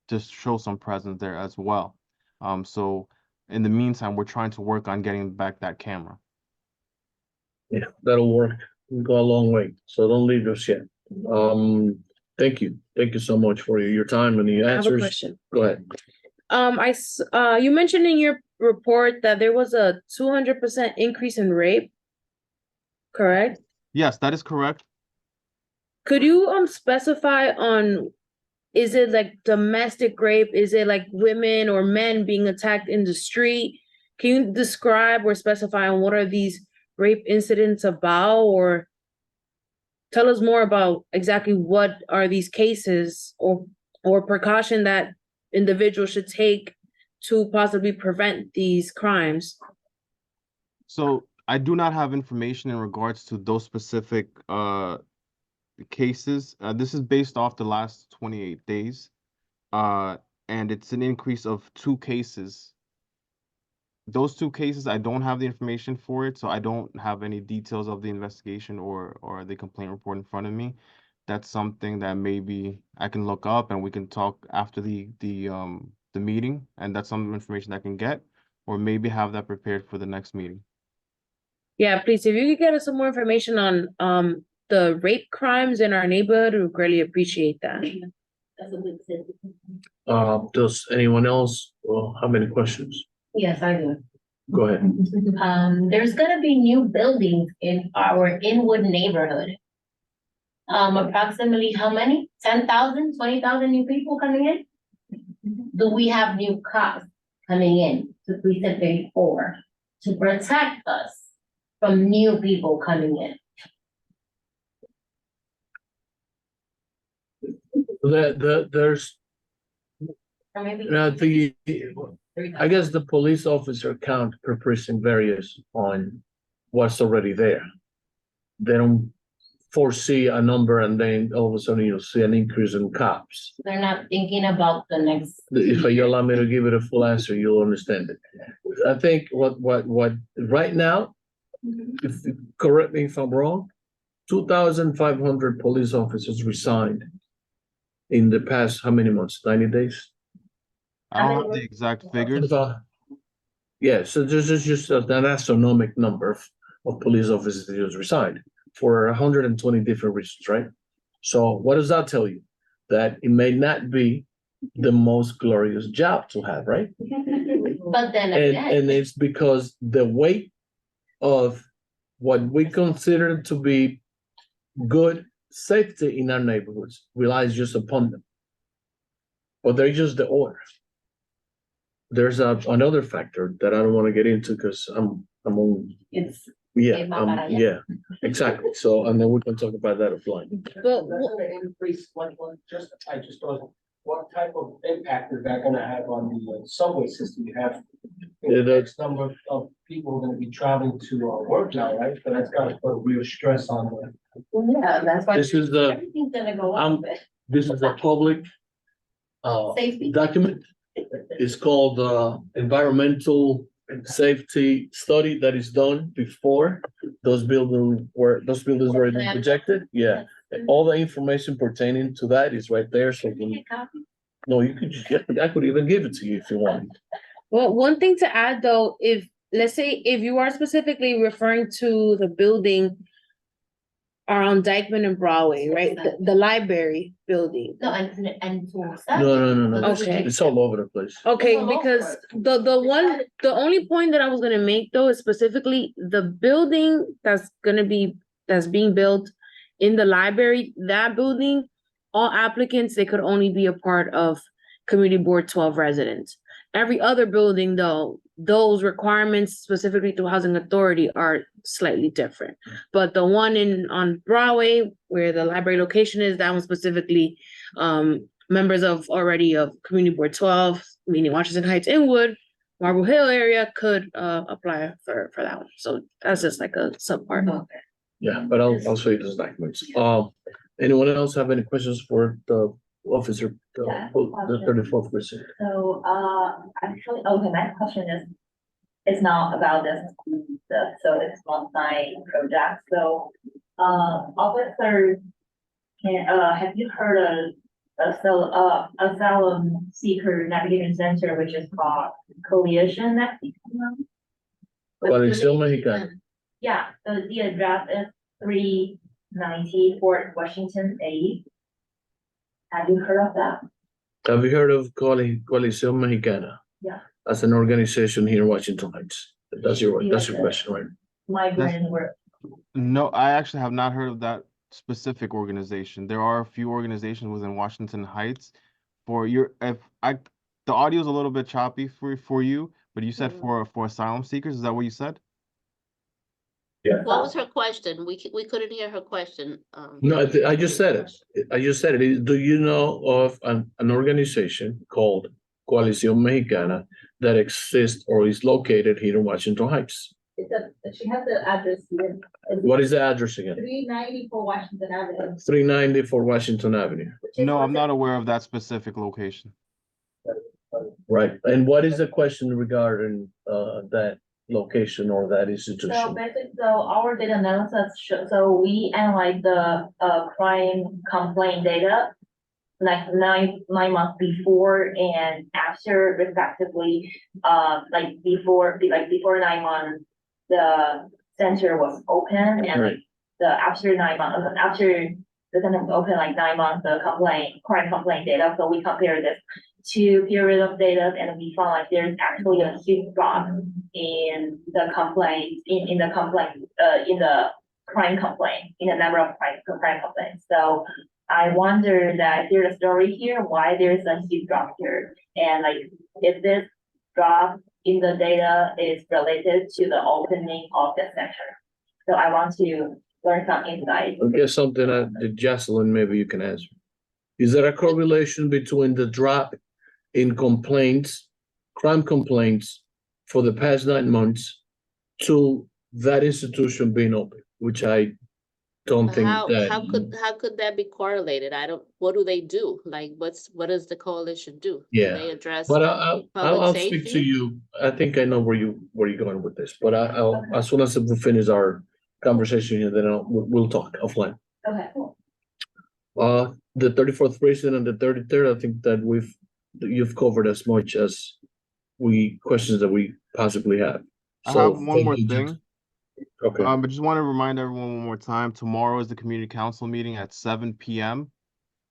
to show some presence there as well. So in the meantime, we're trying to work on getting back that camera. Yeah, that'll work. We'll go a long way. So don't leave us yet. Thank you. Thank you so much for your time and the I have a answers. question. Go ahead. You mentioned in your report that there was a 200% increase in rape, correct? Yes, that is correct. Could you specify on, is it like domestic rape? Is it like women or men being attacked in the street? Can you describe or specify on what are these rape incidents about, or tell us more about exactly what are these cases or precaution that individuals should take to possibly prevent these crimes? So I do not have information in regards to those specific cases. This is based off the last 28 days. And it's an increase of 2 cases. Those 2 cases, I don't have the information for it, so I don't have any details of the investigation or the complaint report in front of me. That's something that maybe I can look up and we can talk after the meeting, and that's some information I can get, or maybe have that prepared for the next meeting. Yeah, please, if you could get us some more information on the rape crimes in our neighborhood, we would greatly appreciate that. That's a good thing. Does anyone else have any questions? Yes, I do. Go ahead. There's gonna be new buildings in our Inwood neighborhood. Approximately how many? 10,000, 20,000 new people coming in? Do we have new cops coming in to precinct 34 to protect us from new people coming in? There's Or maybe I guess the police officer count per precinct varies on what's already there. They don't foresee a number and then all of a sudden you'll see an increase in cops. they're not thinking about the next. If you allow me to give it a full answer, you'll understand it. I think what right now, if correct me if I'm wrong, 2,500 police officers resigned in the past how many months? 90 days? I don't have the exact figures. Yeah, so this is just an astronomical number of police officers that just resigned for 120 different reasons, right? So what does that tell you? That it may not be the most glorious job to have, right? But then again. And it's because the weight of what we consider to be good safety in our neighborhoods relies just upon them. But they're just the order. There's another factor that I don't want to get into because I'm on, It's. yeah, exactly. So, and then we can talk about that offline. But That's gonna increase, I just thought, what type of impact is that gonna have on the subway system? You have Yeah, the X number of people gonna be traveling to work now, right? So that's gotta put real stress on them. Yeah, that's why. This is the, Everything's gonna go um, up, but this is a public safety. document. It's called environmental safety study that is done before those buildings were even projected. Yeah, all the information pertaining to that is right there. So no, you could, I could even give it to you if you want. well, one thing to add though, if, let's say, if you are specifically referring to the building on Dykeman and Broadway, right? The library building. No, and for. No. Okay. It's all over the place. Okay, It's all because over. the only point that I was gonna make though is specifically the building that's being built in the library, that building, all applicants, they could only be a part of Community Board 12 residents. Every other building though, those requirements specifically through Housing Authority are slightly different. But the one on Broadway, where the library location is, that one specifically, members of Community Board 12, meaning Washington Heights, Inwood, Marble Hill area could apply for that one. So that's just like a subpart. Yeah, but I'll show you those documents. Anyone else have any questions for the officer, Yeah, the 34th precinct? So, actually, okay, my question is, it's not about this, so it's multi project, so, officer, have you heard of asylum seeker navigation center, which is called Coalition Mexican? Coalición Mexicana. Yeah, so the address is 390 Fort Washington 8. Have you heard of that? Have you heard of Coalición Mexicana? Yeah. As an organization here in Washington Heights? That's your question, right? Migrant work. No, I actually have not heard of that specific organization. There are a few organizations within Washington Heights. The audio is a little bit choppy for you, but you said for asylum seekers. Is that what you said? Yeah. What was her question? We couldn't hear her question. No, I just said it. Do you know of an organization called Coalición Mexicana that exists or is located here in Washington Heights? She has the address here. What is the address again? 394 Washington Avenue. 394 Washington Avenue. No, I'm not aware of that specific location. Right. And what is the question regarding that location or that So institution? basically, our data analysis so we analyze the crime complaint data like nine months before and after respectively. Before 9 months, the center was open and Right. after 9 months, after the center was open, like 9 months, the crime complaint data. So we compared this to period of data and we found like there's actually a huge drop in the complaint, in the crime complaint, in the number of crime complaints. So I wonder that there's a story here, why there's a huge drop here. And like, if this drop in the data is related to the opening of the center. So I want to learn some insight. I guess something that Jocelyn, maybe you can answer. Is there a correlation between the drop in complaints, crime complaints for the past 9 months to that institution being open, which I don't think How that. how could that be correlated? What do they do? Like, what does the coalition do? Do Yeah, they address But public I'll speak to safety? you. I think I know where you're going with this, but I'll, as soon as we finish our conversation here, then we'll talk offline. Okay, cool. The 34th precinct and the 33rd, I think that you've covered as much as questions that we possibly have. I So have one thank more you. thing. Okay, I just want to remind everyone one more time, tomorrow is the community council meeting at 7 p.m.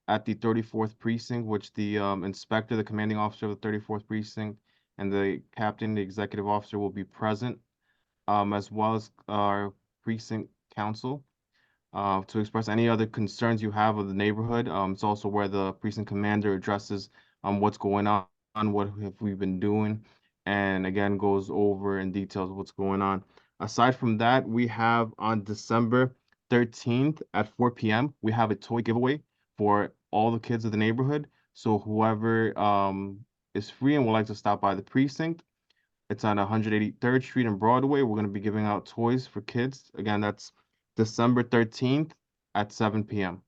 at the 34th precinct, which the inspector, the commanding officer of the 34th precinct, and the captain, the executive officer will be present, as well as our precinct council. to express any other concerns you have of the neighborhood. It's also where the precinct commander addresses what's going on, what have we been doing, and again goes over in details what's going on. Aside from that, we have on December 13th at 4 p.m. we have a toy giveaway for all the kids of the neighborhood. So whoever is free and would like to stop by the precinct, it's on 183rd Street and Broadway. We're going to be giving out toys for kids. Again, that's December 13th at 7 p.m.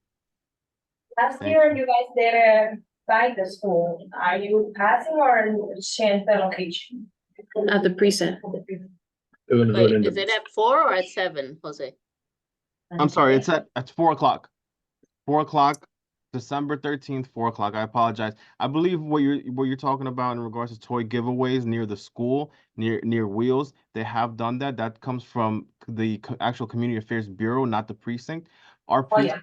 Last Thank year, you guys didn't buy the school. Are you passing or change the location? At the precinct. We're gonna do it in Wait, is it the, at 4 or at 7, Jose? I'm sorry, it's at 4 o'clock. 4 o'clock, December 13th, 4 o'clock. I apologize. I believe what you're talking about in regards to toy giveaways near the school, near Wheels, they have done that. That comes from the actual Community Affairs Bureau, not the precinct. Our Oh, yeah.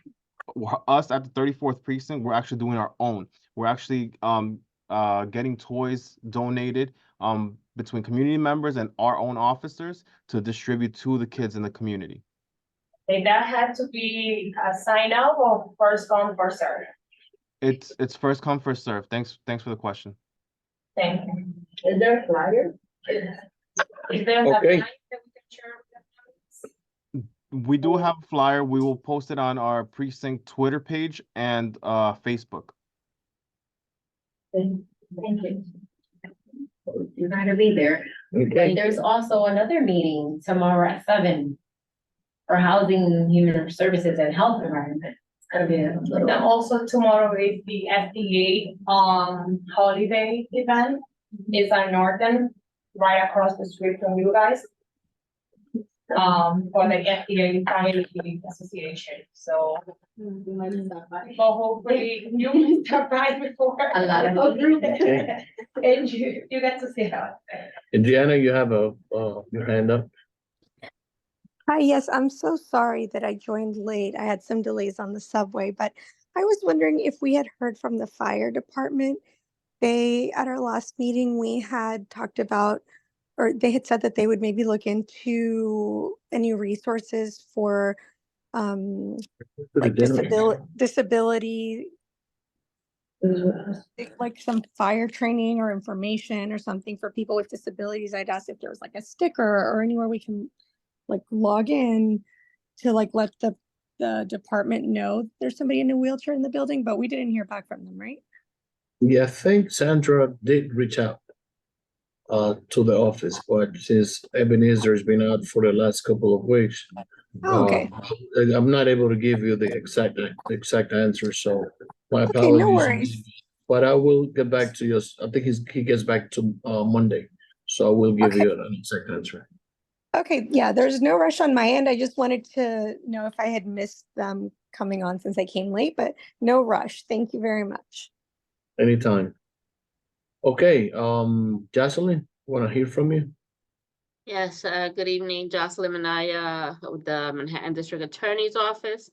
us at the 34th precinct, we're actually doing our own. We're actually getting toys donated between community members and our own officers to distribute to the kids in the community. Did that have to be a sign up or first come, first serve? It's first come, first serve. Thanks for the question. Thank you. Is there a flyer? Is there a Okay. flyer that we can share with the families? We do have a flyer. We will post it on our precinct Twitter page and Facebook. Thank you. You're not gonna be there. okay, There's also another meeting tomorrow at 7 for Housing, Human Services and Health Environment. It's gonna be a And little. also tomorrow is the FDA holiday event. It's on Norton, right across the street from you guys. For the FDA Family Association, so. So hopefully you can stop by before. A lot of Okay. And you get to see how. Indiana, you have your hand up. Hi, yes, I'm so sorry that I joined late. I had some delays on the subway, but I was wondering if we had heard from the fire department. At our last meeting, we had talked about, or they had said that they would maybe look into any resources for like disability, like some fire training or information or something for people with disabilities. I'd asked if there was like a sticker or anywhere we can like log in to like let the department know there's somebody in a wheelchair in the building, but we didn't hear back from them, right? Yeah, I think Sandra did reach out to the office, but since Ebenezer's been out for the last couple of weeks, Oh, okay. I'm not able to give you the exact answer, so my Okay, apologies. no worries. But I will get back to you. I think he gets back to Monday, so I will give Okay. you an exact answer. Okay, yeah, there's no rush on my end. I just wanted to know if I had missed them coming on since I came late, but no rush. Thank you very much. Anytime. Okay, Jocelyn, want to hear from you? Yes, good evening, Jocelyn Minaya with the Manhattan District Attorney's Office.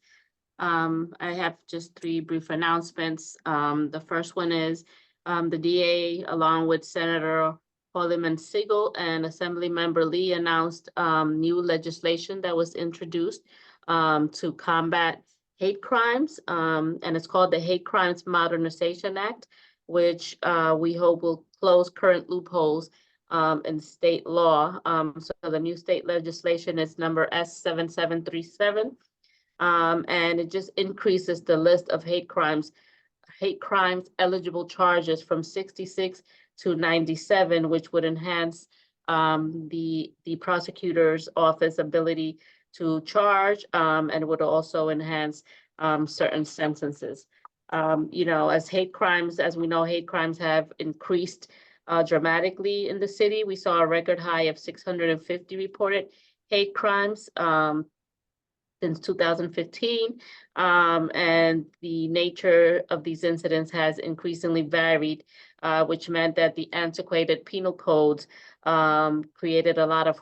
I have just 3 brief announcements. The first one is the DA, along with Senator Parliament Siegel and Assemblymember Lee, announced new legislation that was introduced to combat hate crimes, and it's called the Hate Crimes Modernization Act, which we hope will close current loopholes in state law. So the new state legislation is number S7737, and it just increases the list of hate crimes eligible charges from 66 to 97, which would enhance the prosecutor's office ability to charge, and would also enhance certain sentences. You know, as we know, hate crimes have increased dramatically in the city. We saw a record high of 650 reported hate crimes since 2015, and the nature of these incidents has increasingly varied, which meant that the antiquated penal codes created a lot of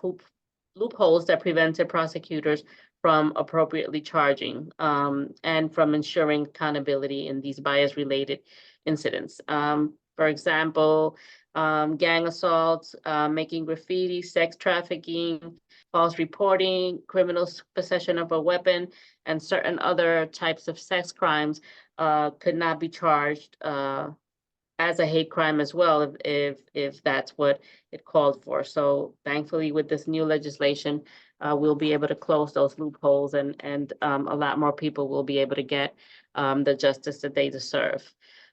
loopholes that prevented prosecutors from appropriately charging and from ensuring accountability in these bias-related incidents. For example, gang assaults, making graffiti, sex trafficking, false reporting, criminal possession of a weapon, and certain other types of sex crimes could not be charged as a hate crime as well, if that's what it called for. So thankfully, with this new legislation, we'll be able to close those loopholes, and a lot more people will be able to get the justice that they deserve.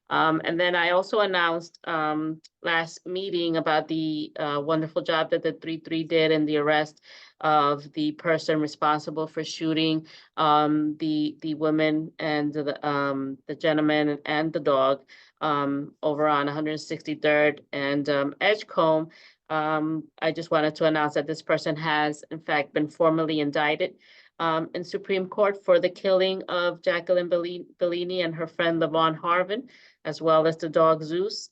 And then I also announced last meeting about the wonderful job that the 3-3 did in the arrest of the person responsible for shooting the woman and the gentleman and the dog over on 163rd and Edgecombe. I just wanted to announce that this person has in fact been formally indicted in Supreme Court for the killing of Jacqueline Bellini and her friend Lavon Harvin, as well as the dog Zeus.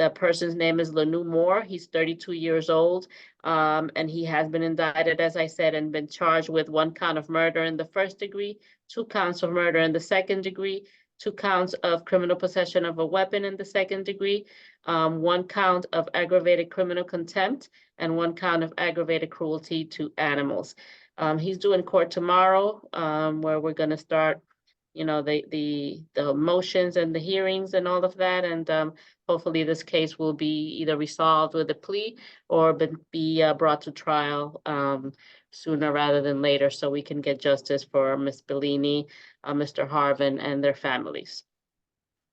The person's name is Lanu Moore. He's 32 years old, and he has been indicted, as I said, and been charged with 1 count of murder in the 1st degree, 2 counts of murder in the 2nd degree, 2 counts of criminal possession of a weapon in the 2nd degree, 1 count of aggravated criminal contempt, and 1 count of aggravated cruelty to animals. He's due in court tomorrow, where we're going to start, you know, the motions and the hearings and all of that. And hopefully this case will be either resolved with a plea or be brought to trial sooner rather than later, so we can get justice for Ms. Bellini, Mr. Harvin, and their families.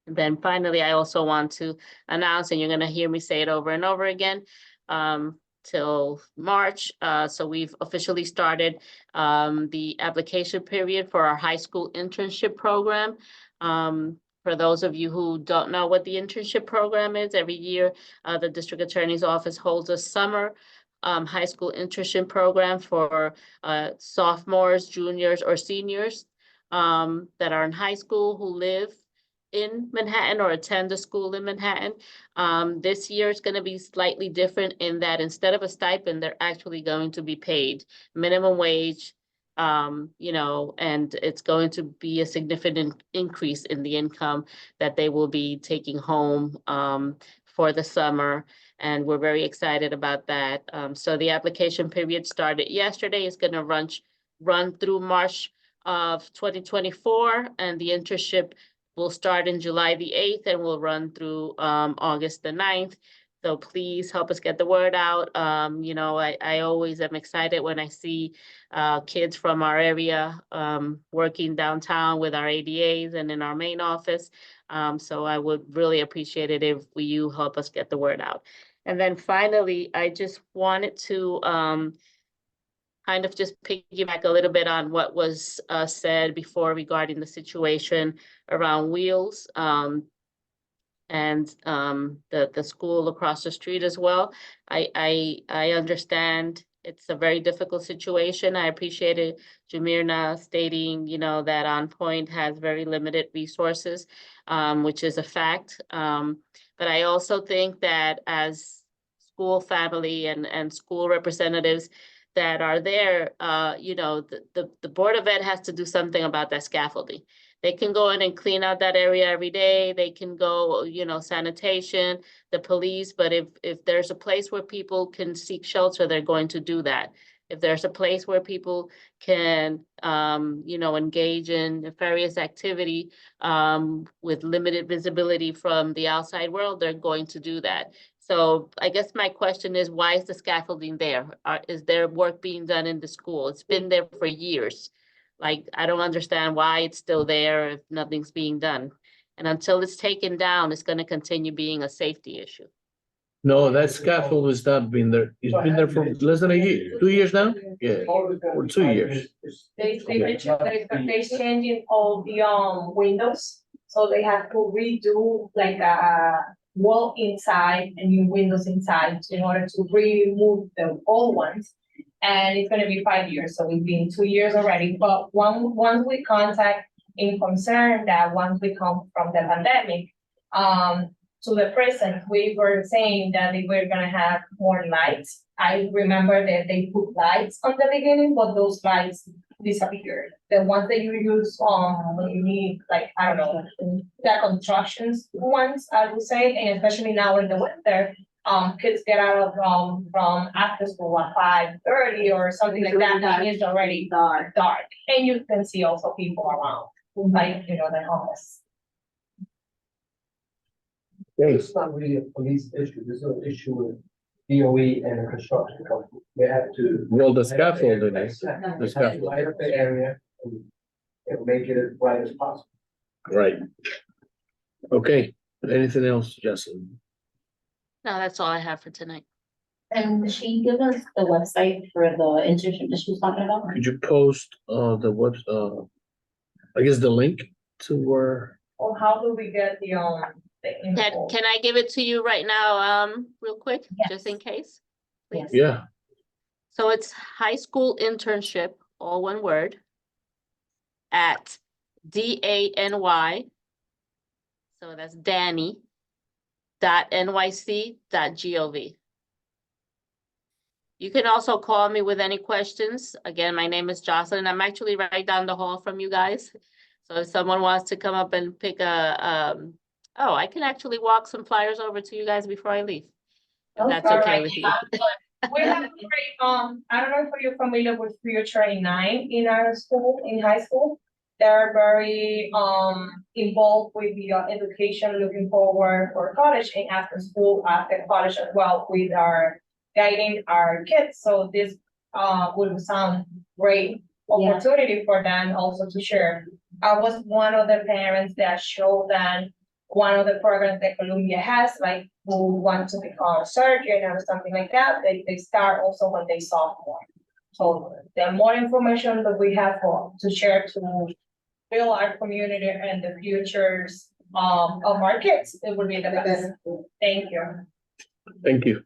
And then finally, I also want to announce, and you're going to hear me say it over and over again, till March. So we've officially started the application period for our high school internship program. For those of you who don't know what the internship program is, every year the district attorney's office holds a summer high school internship program for sophomores, juniors, or seniors that are in high school who live in Manhattan or attend a school in Manhattan. This year is going to be slightly different in that instead of a stipend, they're actually going to be paid minimum wage, you know, and it's going to be a significant increase in the income that they will be taking home for the summer. And we're very excited about that. So the application period started yesterday. It's going to run through March of 2024, and the internship will start in July the 8th and will run through August the 9th. So please help us get the word out. You know, I always am excited when I see kids from our area working downtown with our ADAs and in our main office. So I would really appreciate it if you help us get the word out. And then finally, I just wanted to kind of just piggyback a little bit on what was said before regarding the situation around Wheels and the school across the street as well. I understand it's a very difficult situation. I appreciated Jamirna stating, you know, that On Point has very limited resources, which is a fact. But I also think that as school family and school representatives that are there, you know, the Board of Ed has to do something about that scaffolding. They can go in and clean out that area every day. They can go, you know, sanitation, the police, but if there's a place where people can seek shelter, they're going to do that. If there's a place where people can, you know, engage in nefarious activity with limited visibility from the outside world, they're going to do that. So I guess my question is, why is the scaffolding there? Is there work being done in the school? It's been there for years. Like, I don't understand why it's still there if nothing's being done. And until it's taken down, it's going to continue being a safety issue. No, that scaffold has not been there. It's been there for less than a year, 2 years now? Yeah, or 2 years. They mentioned that they're changing all the windows, so they have to redo like a wall inside and new windows inside in order to remove the old ones. And it's gonna be 5 years, so it's been 2 years already. But once we contact in concern that once we come from the pandemic, to the present, we were saying that they were gonna have more lights. I remember that they put lights on the beginning, but those lights disappeared. The ones that you use when you need, like, I don't know, the constructions ones, I would say, and especially now in the winter, kids get out of, from after school at 5:30 or something like that, and it's already dark, and you can see also people around, like, you know, the homeless. It's not really a police issue, this is an issue with DOE and the construction company. They have to. Well, the scaffolding They is, have the to scaffolding, light up the area and make it as bright as possible. right. Okay, anything else, Jocelyn? No, that's all I have for tonight. And did she give us the website for the internship that she was talking about? Could you post, the web, I guess the link to where, Or how do we get the info? Can I give it to you right now, real quick, just in case? Please. yeah, So it's high school internship, all one word, at DANY. So that's Danny .nyc.gov. You can also call me with any questions. Again, my name is Jocelyn. I'm actually right down the hall from you guys. So if someone wants to come up and pick a, oh, I can actually walk some flyers over to you guys before I leave. If that's okay with you. We have a great, I don't know if you're familiar with Future Nine in our school, in high school. They're very involved with the education, looking forward for college and after school, after college as well, with our guiding our kids. So this would sound great opportunity for them also to share. I was one of the parents that showed them one of the programs that Columbia has, like who want to become a surgeon or something like that. They start also when they sophomore. So the more information that we have to share to build our community and the futures of our kids, it would be the best. Thank you. thank you.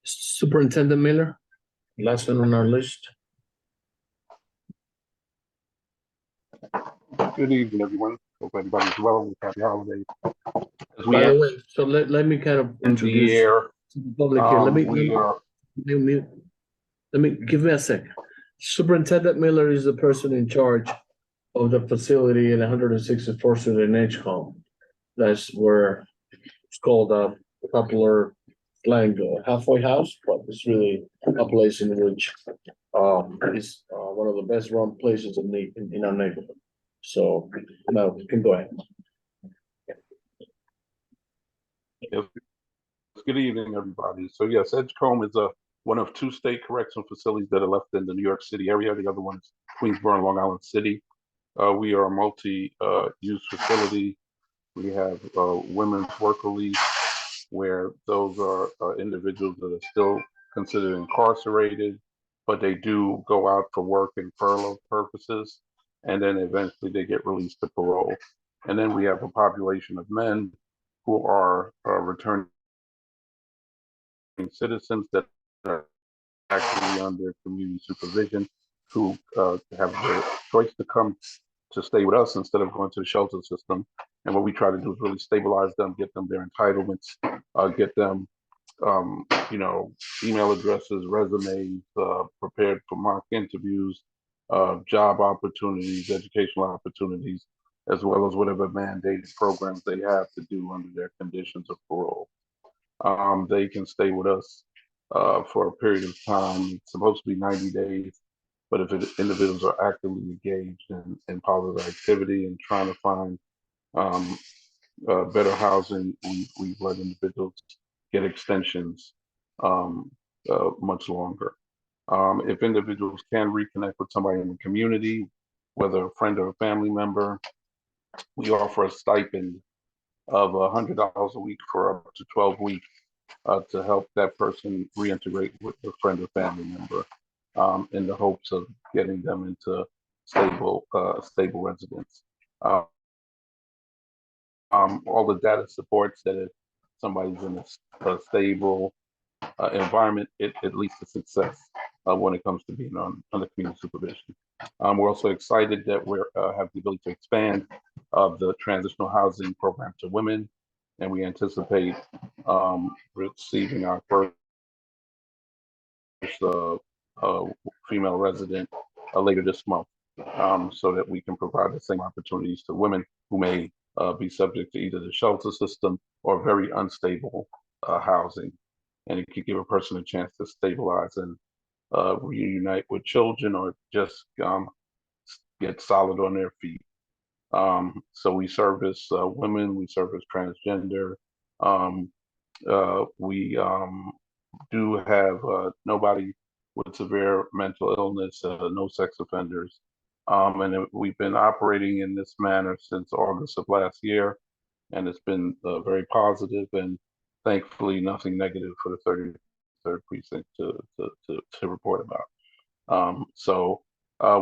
Superintendent Miller, last one on our list. Good evening, everyone. Hope everybody's well. Happy holidays. As we By the have way, so let me kind of in introduce the air, to the public here. Let me give me a second. Superintendent Miller is the person in charge of the facility in 164th Street in Edgecombe. That's where it's called a popular slang halfway house, but it's really a place in which is one of the best run places in our neighborhood. So now you can go ahead. Yes. Good evening, everybody. So yes, Edgecombe is one of two state correctional facilities that are left in the New York City area. The other one is Queensboro and Long Island City. We are a multi-use facility. We have women's work release, where those are individuals that are still considered incarcerated, but they do go out for work and furlough purposes, and then eventually they get released to parole. And then we have a population of men who are returning citizens that are actually under community supervision, who have the choice to come to stay with us instead of going to the shelter system. And what we try to do is really stabilize them, get them their entitlements, get them, email addresses, resumes, prepared for mock interviews, job opportunities, educational opportunities, as well as whatever mandated programs they have to do under their conditions of parole. They can stay with us for a period of time. It's supposed to be 90 days, but if individuals are actively engaged in positive activity and trying to find better housing, we've let individuals get extensions much longer. If individuals can reconnect with somebody in the community, whether a friend or a family member, we offer a stipend of $100 a week for up to 12 weeks to help that person reintegrate with a friend or family member in the hopes of getting them into stable residence. All the data supports that if somebody's in a stable environment, it leads to success when it comes to being under community supervision. We're also excited that we have the ability to expand the transitional housing program to women, and we anticipate receiving our first female resident later this month, so that we can provide the same opportunities to women who may be subject to either the shelter system or very unstable housing. And it could give a person a chance to stabilize and reunite with children or just get solid on their feet. So we service women, we service transgender. We do have nobody with severe mental illness, no sex offenders. We've been operating in this manner since August of last year, and it's been very positive and thankfully nothing negative for the 33rd precinct to report about.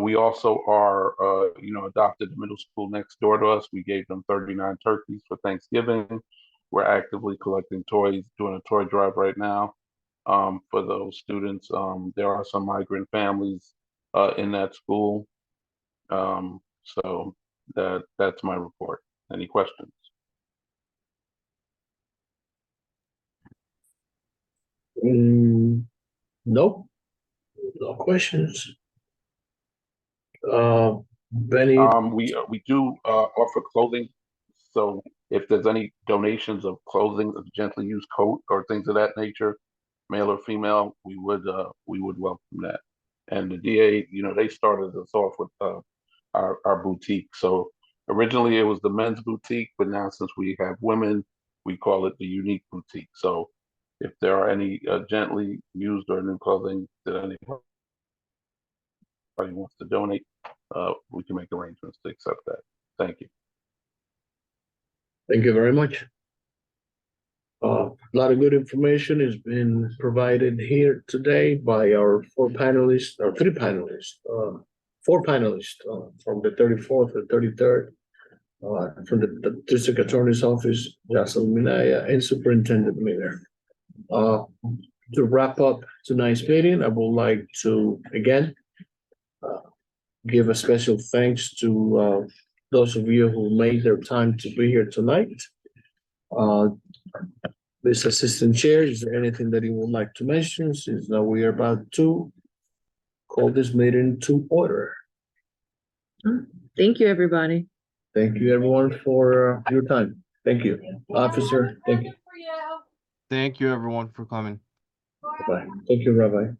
We also are, adopted the middle school next door to us. We gave them 39 turkeys for Thanksgiving. We're actively collecting toys, doing a toy drive right now for those students. There are some migrant families in that school. So that's my report. Any questions? Nope, no questions. Benny, We do offer clothing. So if there's any donations of clothing, of gently used coat or things of that nature, male or female, we would welcome that. And the DA, they started us off with our boutique. So originally it was the men's boutique, but now since we have women, we call it the unique boutique. So if there are any gently used or new clothing that anybody wants to donate, we can make arrangements to accept that. Thank you. thank you very much. A lot of good information has been provided here today by our four panelists, or four panelists from the 34th and 33rd, from the District Attorney's Office, Jocelyn Minaya, and Superintendent Miller. To wrap up tonight's meeting, I would like to, again, give a special thanks to those of you who made their time to be here tonight. This Assistant Chair, is there anything that you would like to mention, since now we are about to call this meeting to order? Thank you, everybody. Thank you, everyone, for your time. Thank you. Officer, thank you. Thank you, everyone, for coming. Bye. Thank you, Rabbi.